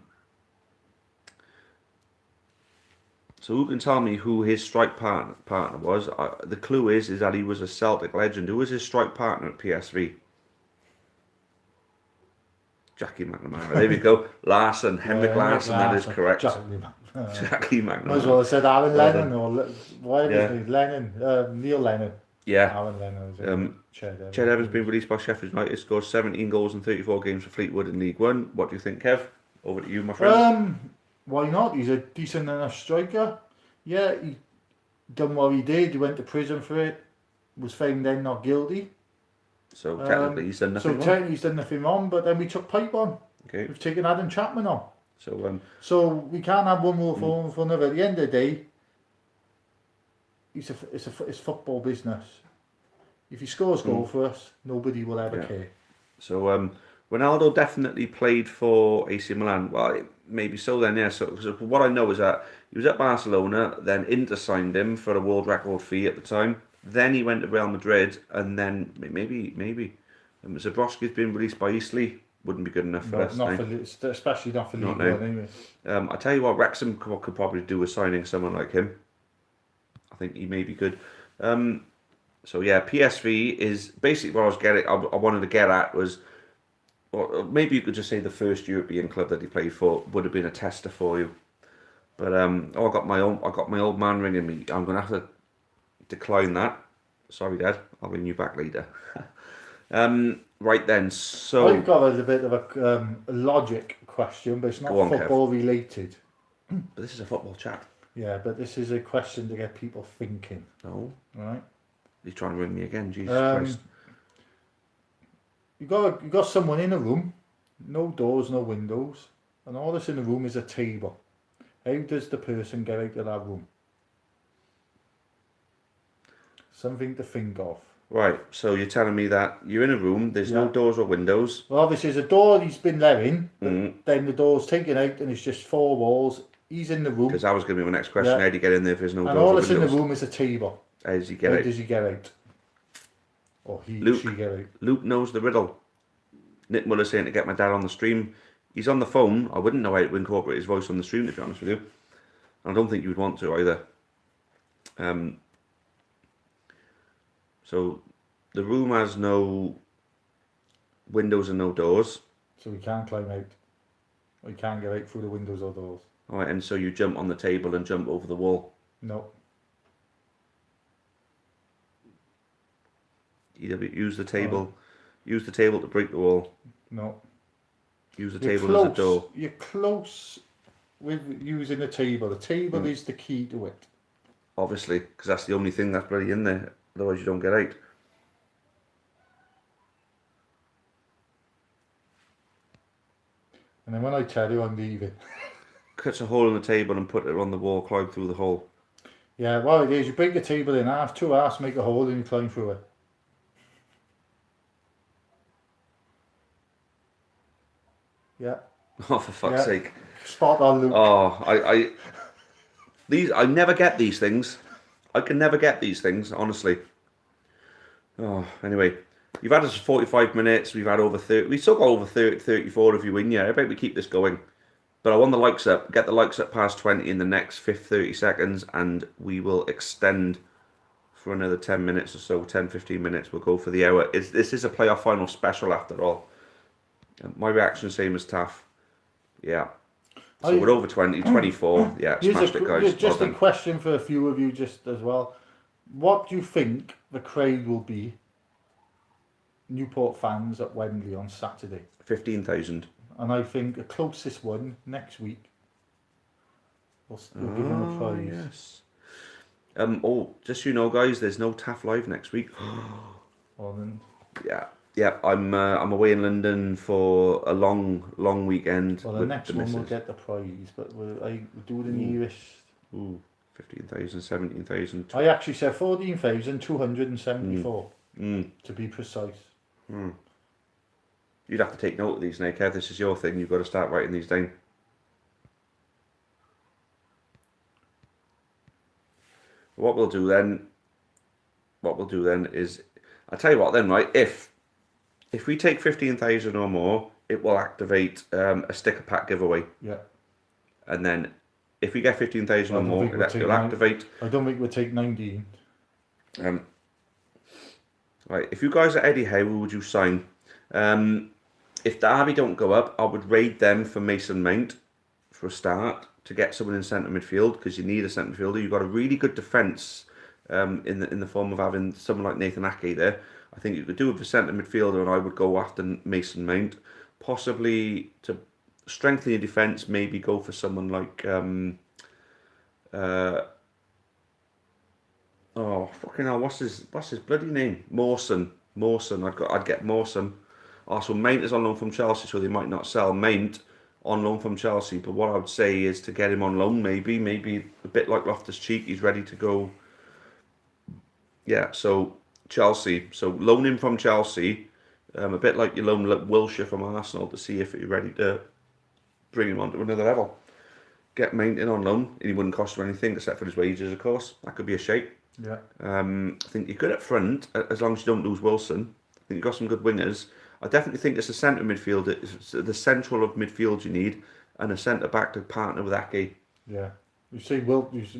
so who can tell me who his strike partner was? The clue is that he was a Celtic legend. Who was his strike partner at PSV? Jackie McNamara. There we go. Larson, Henrik Larson. That is correct. Jackie McNamara. Might as well have said Alan Lennon done. or whatever his name, Lennon, Neil Lennon. Yeah. Alan Lennon. Ched Evans been released by Sheffield United. Scored 17 goals in 34 games for Fleetwood in League One. What do you think, Kev? Over to you, my friend. Why not? He's a decent enough striker. Yeah, he done what he did. He went to prison for it. Was found then not guilty. So technically he's done nothing wrong. So technically he's done nothing wrong, but then we took Pipe on. Okay. We've taken Adam Chapman on. So we can't have one more for another. At the end of the day, it's football business. If he scores goal for us, nobody will ever care. So Ronaldo definitely played for AC Milan. Well, maybe so then, yeah. So what I know is that he was at Barcelona, then Inter signed him for a world record fee at the time. Then he went to Real Madrid, and then maybe Zabrowski's been released by Eastleigh. Wouldn't be good enough for us. Especially not for League One anyway. I tell you what, Wrexham could probably do with signing someone like him. I think he may be good. So yeah, PSV is basically what I wanted to get at was, or maybe you could just say the first European club that he played for would have been a tester for you. But I got my old man ringing me. I'm gonna have to decline that. Sorry, Dad. I'll ring you back later. Right then, so I've got a bit of a logic question, but it's not football related. But this is a football chat. Yeah, but this is a question to get people thinking. No. Right. You're trying to ring me again, Jesus Christ. You got someone in a room, no doors, no windows, and all that's in the room is a table. How does the person get out of that room? Something to think of. Right, so you're telling me that you're in a room, there's no doors or windows. Well, obviously there's a door he's been letting, but then the door's taken out and it's just 4 walls. He's in the room. Because that was going to be my next question. How do you get in there if there's no doors or windows? And all that's in the room is a table. How does he get out? How does he get out? Or she get out? Luke knows the riddle. Nick Muller's saying to get my dad on the stream. he's on the phone. I wouldn't know how to incorporate his voice on the stream, to be honest with you. I don't think you would want to either. So the room has no windows and no doors. So we can't climb out. We can't get out through the windows or doors. All right, and so you jump on the table and jump over the wall. No. You use the table. Use the table to break the wall. No. Use the table as a door. You're close with using the table. The table is the key to it. Obviously, because that's the only thing that's really in there. Otherwise, you don't get out. And then when I tell you, I'm leaving. Cuts a hole in the table and put it on the wall. Climb through the hole. Yeah, well, it is. You break the table in half, 2 halves, make a hole, and you climb through it. Yeah. Oh, for fuck's sake! Spot on, Luke. Oh, I never get these things. I can never get these things, honestly. Oh, anyway, you've had us 45 minutes. We've had over 30. We still got over 30, 34 of you in here. I bet we keep this going. But I want the likes up. Get the likes up past 20 in the next 30 seconds, and we will extend for another 10 minutes or so. 10, 15 minutes. We'll go for the hour. This is a playoff final special after all. My reaction same as Taff. Yeah. So we're over 20, 24. Yeah, smashed it, guys. Just a question for a few of you, just as well. What do you think the crowd will be, Newport fans at Wembley on Saturday? 15,000. And I think the closest one next week, we'll give them a prize. Yes. Just so you know, guys, there's no Taff Live next week. Well, then, Yeah. I'm away in London for a long weekend. well, the next one will get the prize, but I do the nearest. 15,000, 17,000. I actually said 14,274 to be precise. You'd have to take note of these now, Kev. This is your thing. You've got to start writing these down. What we'll do then is, I'll tell you what then, right? If we take 15,000 or more, it will activate a sticker pack giveaway. Yeah. And then if we get 15,000 or more, it'll activate. I don't think we'll take 19. Right, if you guys are Eddie Howe, who would you sign? If Derby don't go up, I would raid them for Mason Mount for a start to get someone in centre midfield, because you need a centre midfielder. You've got a really good defence in the form of having someone like Nathan Ake there. I think you could do it for centre midfielder, and I would go after Mason Mount. Possibly to strengthen your defence, maybe go for someone like fucking hell, what's his bloody name? Mawson. I'd get Mawson. Also, Mount is on loan from Chelsea, so they might not sell Mount on loan from Chelsea. But what I would say is to get him on loan, maybe a bit like Loftus-Cheek. He's ready to go. Yeah, so Chelsea. So loan him from Chelsea, a bit like you loan Wilshere from Arsenal, to see if you're ready to bring him on to another level. Get Mount in on loan, and he wouldn't cost you anything except for his wages, of course. That could be a shape. Yeah. I think you're good up front, as long as you don't lose Wilson. I think you've got some good wingers. I definitely think it's a centre midfield. It's the central of midfield you need, and a centre back to partner with Ake. Yeah. You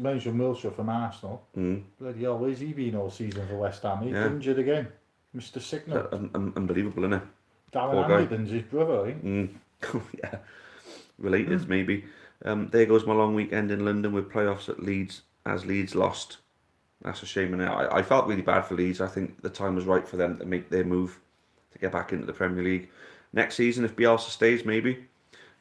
mentioned Wilshere from Arsenal. Bloody hell, where's he been all season for West Ham? He's injured again. Mr. Signal. Unbelievable, isn't it? Darren Anderton's his brother, eh? Yeah. Related, maybe. There goes my long weekend in London with playoffs at Leeds, as Leeds lost. That's a shame. And I felt really bad for Leeds. I think the time was right for them to make their move to get back into the Premier League. Next season, if Bielsa stays, maybe.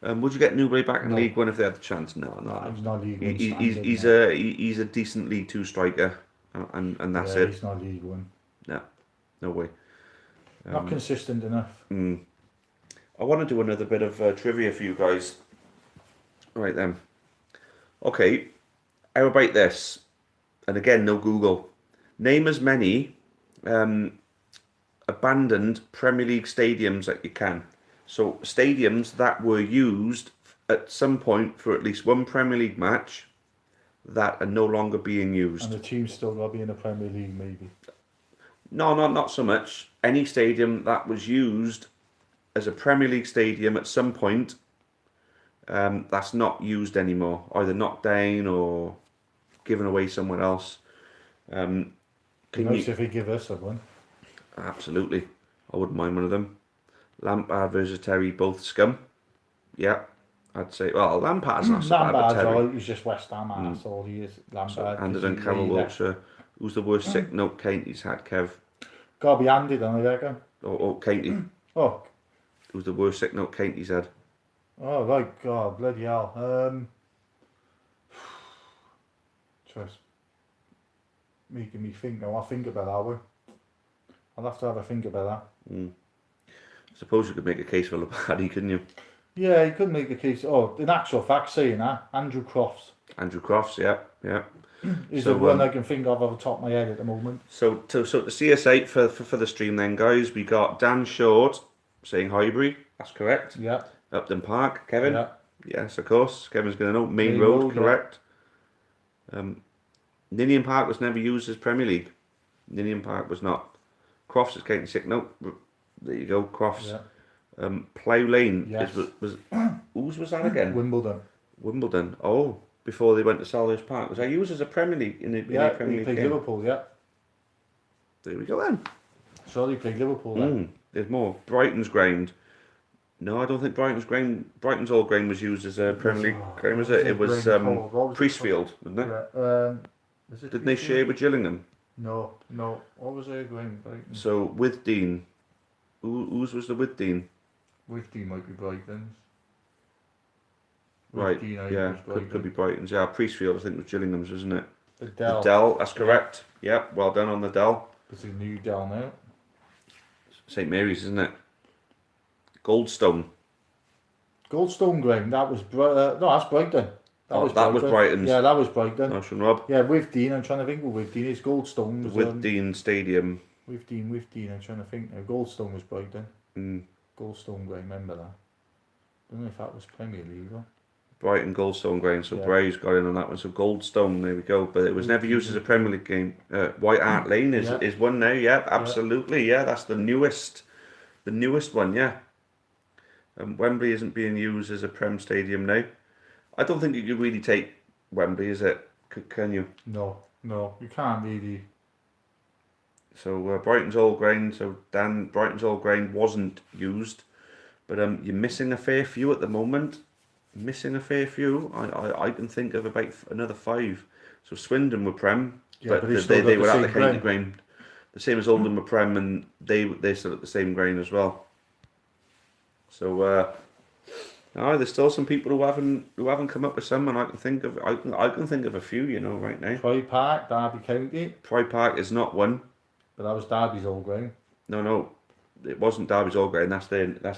Would you get Newbury back in League One if they had the chance? No. He's not League One. He's a decent League Two striker, and that's it. He's not League One. No way. Not consistent enough. I want to do another bit of trivia for you guys. Right then. Okay. How about this? And again, no Google. Name as many abandoned Premier League stadiums that you can. So stadiums that were used at some point for at least one Premier League match that are no longer being used. And the team's still got to be in the Premier League, maybe. No, not so much. Any stadium that was used as a Premier League stadium at some point that's not used anymore, either knocked down or given away somewhere else. Nice if he give us one. Absolutely, I wouldn't mind one of them. Lampard versus Terry, both scum. Yeah, I'd say. Well, Lampard's not so bad, but Lampard's Terry. alright, he's just West Ham asshole, he is. Lampard. So, handed 'cause on he Carroll left. Wiltshire. Who's the worst sick note Kainty's had, Kev? Gotta be handed on, I reckon. Oh, Kainty. Oh. Who's the worst sick note Kainty's had? Oh, right, God, bloody hell. Just making me think now. I'll think about that one. I'll have to have a think about that. I suppose you could make a case for Lombardi, couldn't you? Yeah, you could make a case. Oh, in actual fact, saying that, Andrew Crofts Andrew Crofts, yeah. is So, the one I can think of off the top of my head at the moment. So to see us out for the stream then, guys, we got Dan Short saying Highbury. That's correct. Yeah. Upton Park, Kevin. Yeah. Yes, of course. Kevin's going to know. Main Main Road, Road, correct. Ninian Park was never used as Premier League. Ninian Park was not. Crofts is getting sick. No, there you go, Crofts. Yeah. Plough Lane Yes. was whose was that again? Wimbledon. Wimbledon. Oh, before they went to Selhurst Park. Was that used as a Premier League in a Premier he League played game? Liverpool, yeah. There we go then. Sorry, he played Liverpool then. There's more. Brighton's ground. No, I don't think Brighton's Old Ground was used as a Premier League ground, was it? It was Priestfield, wasn't it? Yeah. Didn't they share with Gillingham? No. What was their ground? Brighton? So with Dean, whose was the with Dean? With Dean might be Brighton's. Right, Dean, I think, yeah, was Brighton. could be Brighton's. Yeah, Priestfield, I think was Gillingham's, wasn't it? The Dell. The Dell, that's correct. Yeah, well done on the Dell. It's a new Dell now. St Mary's, isn't it? Goldstone. Goldstone ground, that was no, that's Brighton. That was Brighton's. Yeah, that was Brighton. Nice one, Rob. Yeah, with Dean, I'm trying to think what with Dean is. Goldstone was With Dean Stadium. With Dean, I'm trying to think now. Goldstone was Brighton. Goldstone ground, remember that? Don't know if that was Premier League though. Brighton Goldstone ground, so Yeah. Bray's got in on that one. So Goldstone, there we go. But it was never used as a Premier League game. White Hart Lane is one now. Yeah, absolutely. Yeah, that's the newest one. Yeah. Wembley isn't being used as a Prem stadium now. I don't think you could really take Wembley, is it? Can you? No, you can't really. So Brighton's Old Ground. So Dan, Brighton's Old Ground wasn't used, but you're missing a fair few at the moment. Missing a fair few. I can think of about another 5. So Swindon were Prem, Yeah, but it's they still got were the at the same county ground. ground. The same as Oldham were Prem, and they're still at the same ground as well. So there's still some people who haven't come up with some, and I can think of a few, you know, right now. Pride Park, Derby County, Pride Park is not one. but that was Derby's old ground. No, it wasn't Derby's old ground. That's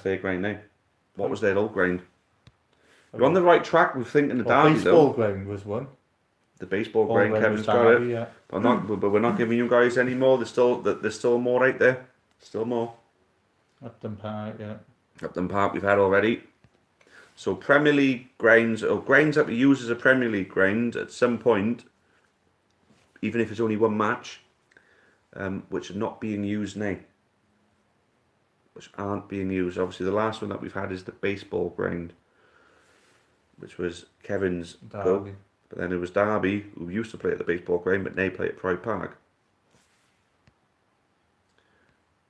their ground now. What was their old ground? You're on the right track with thinking of Derby, baseball though. ground was one. The baseball Ball ground, ground Kevin's was got Derby, it. yeah. But we're not giving you guys any more. There's still more out there. Still more. Upton Park, yeah. Upton Park we've had already. So Premier League grounds, or grounds that we use as a Premier League ground at some point, even if it's only one match, which are not being used now. Which aren't being used. Obviously, the last one that we've had is the baseball ground, which was Kevin's go. Derby. But then it was Derby, who used to play at the baseball ground, but now play at Pride Park.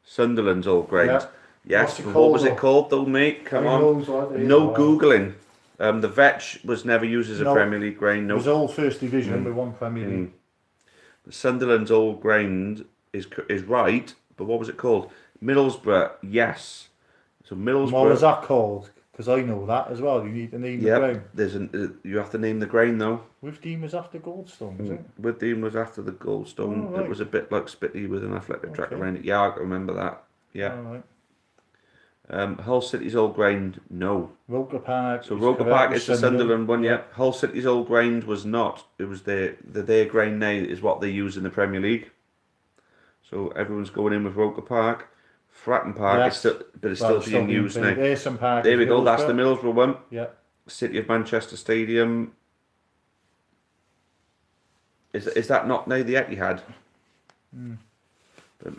Sunderland's old ground. Yeah. Yes, What's it but what called, was it though? called though, mate? Come on. knows what it is, No well. Googling. The Vetch was never used as a No. Premier League ground. It No. was all First Division with one Premier League. Sunderland's old ground is right, but what was it called? Middlesbrough, yes. So Middlesbrough. What was that called? Because I know that as well. You need to name the Yeah, ground. you have to name the ground though. With Dean was after Goldstone, was it? With Dean was after the Goldstone. Oh, right. It was a bit like Spitty with an athletic track Okay. around it. Yeah, I can remember that. Yeah. All right. Hull City's old ground, no. Roker Park. So is Roker correct, Park with is the Sunderland one, yeah. Hull City's old ground was not. It was their ground now is what they use in the Premier League. So everyone's going in with Roker Park. Fratton Park Yes. is still being used now. Ayson Park. There is we go, that's the Middlesbrough. Middlesbrough one. Yeah. City of Manchester Stadium. Is that not now the Etihad?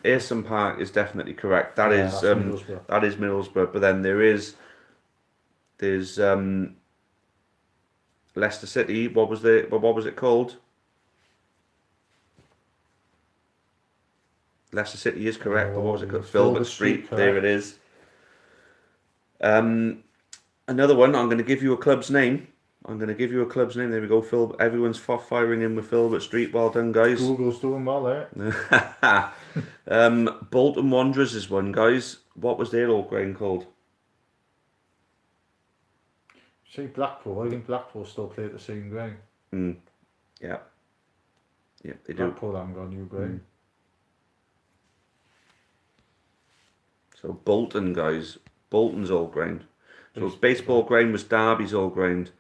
Ayson Park is definitely correct. That Yeah, is that's Middlesbrough. that is Middlesbrough. But then there's Leicester City. What was it called? Leicester City is correct, but what was it called? Filbert Street. There it is. Another one. I'm going to give you a club's name. There we go. Phil. Everyone's firing in with Filbert Street. Well done, guys. Google's doing well there. Bolton Wanderers is one, guys. What was their old ground called? Say Blackpool. I think Blackpool still play at the same ground. Yeah. Yeah, they do. Blackpool haven't got a new ground. So Bolton, guys. Bolton's old ground. So baseball ground was Derby's old ground.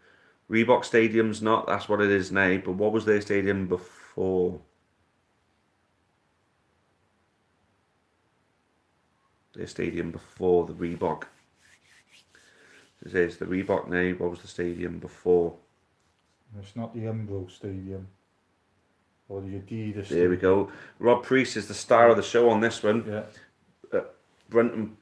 Reebok Stadium's not. That's what it is now. But what was their stadium before? Their stadium before the Reebok. It says the Reebok now. What was the stadium before? It's not the Umbro Stadium. Or the Adidas Stadium. There we go. Rob Priest is the star of the show on this one. Yeah. Burnton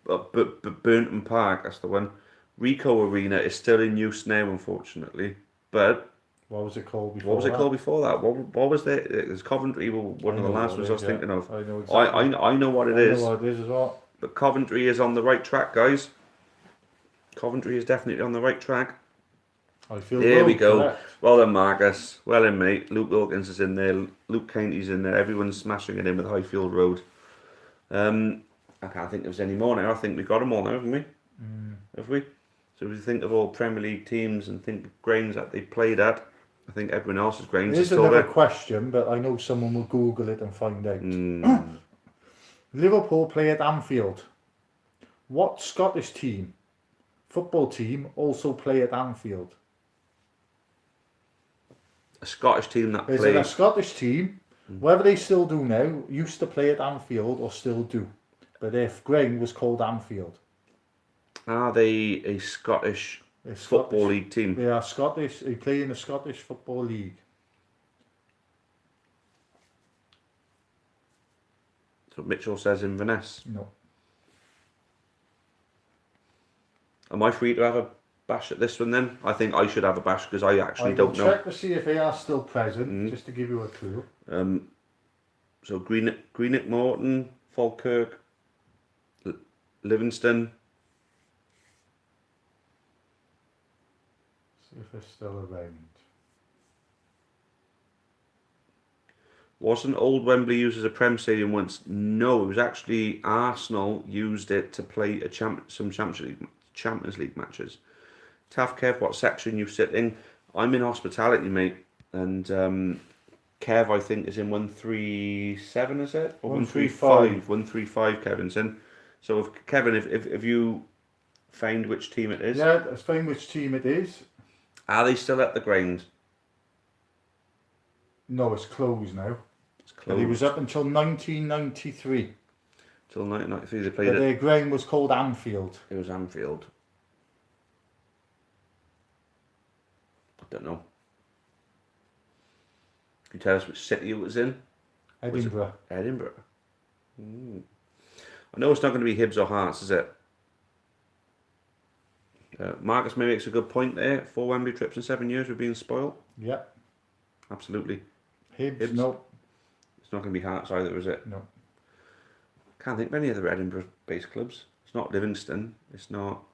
Park, that's the one. Ricoh Arena is still in use now, unfortunately. But what was it called before? What was it called before that? What was there? It was Coventry. One of the last ones I was thinking of. I know exactly. I know what it is. I know what it is as well. But Coventry is on the right track, guys. Coventry is definitely on the right track. I feel there we go. Correct. Well done, Marcus. Well done, mate. Luke Wilkins is in there. Luke County's in there. Everyone's smashing it in with Highfield Road. I can't think there's any more now. I think we've got them all now, haven't we? Have we? So if you think of all Premier League teams and think of grounds that they played at, I think everyone else's grounds is still there. There's another question, but I know someone will Google it and find out. Liverpool play at Anfield. What Scottish football team, also play at Anfield? A Scottish team that plays. Is it a Scottish team? Whether they still do now, used to play at Anfield or still do. But their ground was called Anfield. Are they a Scottish Football League team? They are Scottish. They play in the Scottish Football League. So Mitchell says Inverness. No. Am I free to have a bash at this one then? I think I should have a bash because I actually don't know. Check to see if they are still present, just to give you a clue. So Greenock Morton, Falkirk, Livingston. See if they're still around. Wasn't Old Wembley used as a Prem stadium once? No, it was actually Arsenal used it to play some Champions League matches. Taff, Kev, what section you sit in? I'm in hospitality, mate, and Kev, I think, is in 137, is it? Or 135. 135, Kevin's in. So, Kevin, if you find which team it is. Yeah, let's find which team it is. Are they still at the ground? No, it's closed now. It's closed. It was up until 1993. Till 1993 they played it. Their ground was called Anfield. It was Anfield. I don't know. Can you tell us which city it was in? Edinburgh. Edinburgh. I know it's not going to be Hibs or Hearts, is it? Marcus May makes a good point there. 4 Wembley trips in 7 years, we're being spoiled. Yeah. Absolutely. Hibs, no. It's not going to be Hearts either, is it? No. Can't think of any other Edinburgh-based clubs. It's not Livingston. It's not.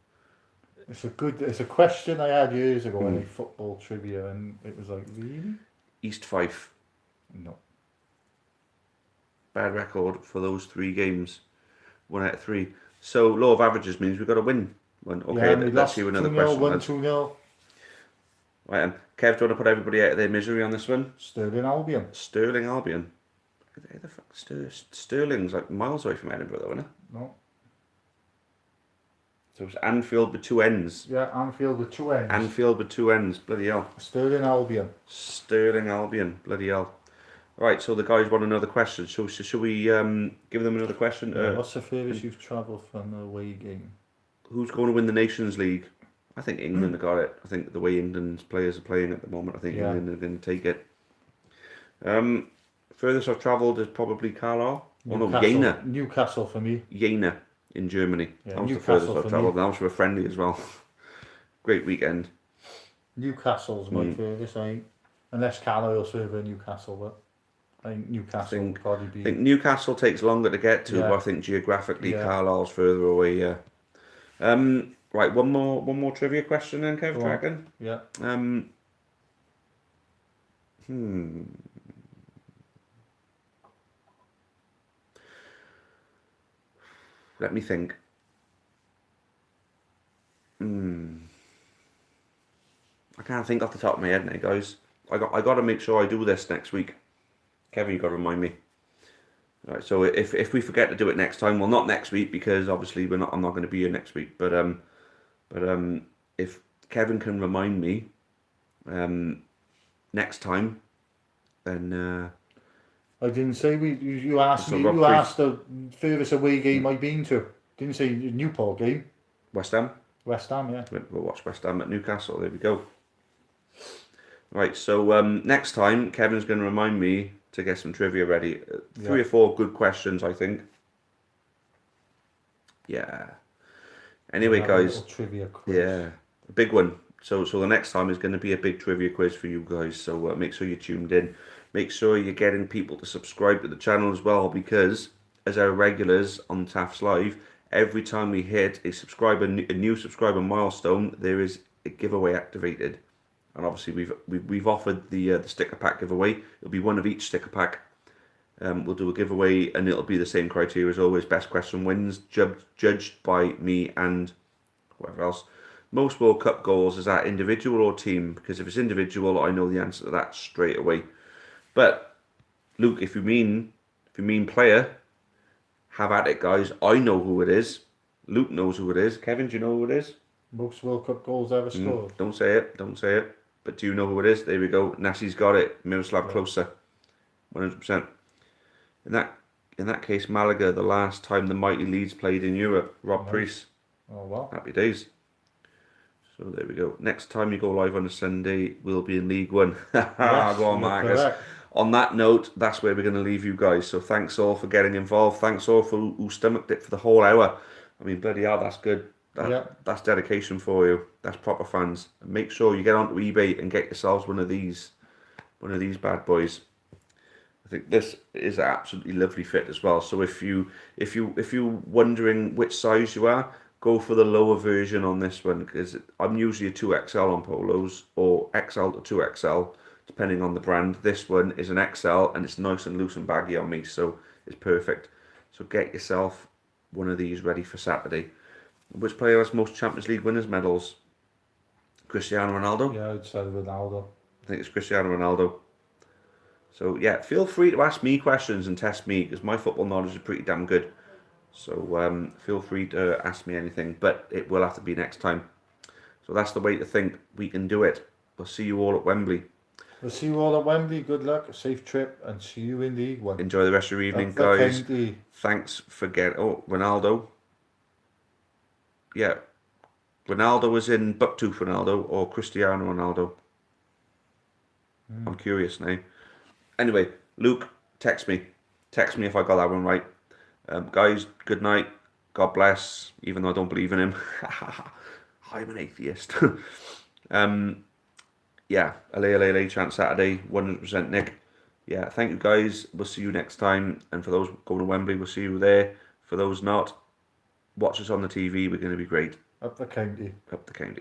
It's a question I had years ago in football trivia, and it was like, really? East Fife. No. Bad record for those 3 games. 1 out of 3. So law of averages means we've got to win one. Okay, yeah, let's see another question. 1-2-0. Right, Kev, do you want to put everybody out of their misery on this one? Sterling Albion. Sterling Albion. Who the fuck? Sterling's like miles away from Edinburgh, though, isn't it? No. So it's Anfield with 2 N's. Yeah, Anfield with 2 N's. Anfield with 2 N's. Bloody hell. Sterling Albion. Sterling Albion. Bloody hell. Right, so the guys want another question. So should we give them another question? What's the furthest you've travelled from a away game? Who's going to win the Nations League? I think England have got it. I think the way England's players are playing at the moment, I think England are going to take it. Furthest I've travelled is probably Carlisle. Jena. Newcastle for me. Jena in Germany. Yeah, that was the furthest I've travelled. That was for a friendly as well. Great weekend. Newcastle's my favourite, I think. Unless Carlisle's favourite Newcastle, but I think Newcastle would probably be... I think Newcastle takes longer to get to, but I think geographically Carlisle's further away, yeah. Right, one more trivia question then, Kev, Dragon. Yeah. Let me think. I can't think off the top of my head now, guys. I got to make sure I do this next week. Kevin, you got to remind me. Right, so if we forget to do it next time, well, not next week because obviously I'm not going to be here next week. But if Kevin can remind me next time, then I didn't say you asked me. You asked the furthest away game I've been to. Didn't say Newport game. West Ham. West Ham, yeah. We'll watch West Ham at Newcastle. There we go. Right, so next time Kevin's going to remind me to get some trivia ready. 3 or 4 good questions, I think. Yeah. Anyway, guys. Trivia quiz. Yeah, a big one. So the next time is going to be a big trivia quiz for you guys. So make sure you're tuned in. Make sure you're getting people to subscribe to the channel as well, because as our regulars on Taff's Live, every time we hit a new subscriber milestone, there is a giveaway activated. And obviously we've offered the sticker pack giveaway. It'll be one of each sticker pack. We'll do a giveaway, and it'll be the same criteria as always. Best question wins, judged by me and whoever else. Most World Cup goals, is that individual or team? Because if it's individual, I know the answer to that straight away. But Luke, if you mean player, have at it, guys. I know who it is. Luke knows who it is. Kevin, do you know who it is? Most World Cup goals ever scored. Don't say it. Don't say it. But do you know who it is? There we go. Nasi's got it. Miroslav Klose. 100%. In that case, Malaga, the last time the mighty Leeds played in Europe. Rob Priest. Oh, well. Happy days. So there we go. Next time you go live on a Sunday, we'll be in League One. Go on, Marcus. On that note, that's where we're going to leave you guys. So thanks all for getting involved. Thanks all for who stomached it for the whole hour. I mean, bloody hell, that's good. That's dedication for you. That's proper fans. And make sure you get onto eBay and get yourselves one of these bad boys. I think this is an absolutely lovely fit as well. So if you're wondering which size you are, go for the lower version on this one, because I'm usually a 2XL on polos, or XL to 2XL, depending on the brand. This one is an XL, and it's nice and loose and baggy on me, so it's perfect. So get yourself one of these ready for Saturday. Which player has most Champions League winners medals? Cristiano Ronaldo? Yeah, I'd say Ronaldo. I think it's Cristiano Ronaldo. So yeah, feel free to ask me questions and test me, because my football knowledge is pretty damn good. So feel free to ask me anything, but it will have to be next time. So that's the way to think. We can do it. We'll see you all at Wembley. We'll see you all at Wembley. Good luck, a safe trip, and see you in League One. Enjoy the rest of your evening, guys. Thanks for getting... Oh, Ronaldo. Yeah. Ronaldo was in Bucktooth Ronaldo or Cristiano Ronaldo. I'm curious now. Anyway, Luke, text me. Text me if I got that one right. Guys, good night. God bless, even though I don't believe in him. I'm an atheist. Yeah, LA chant Saturday, 100% Nick. Yeah, thank you guys. We'll see you next time. And for those going to Wembley, we'll see you there. For those not, watch us on the TV. We're going to be great. Up the county. Up the county.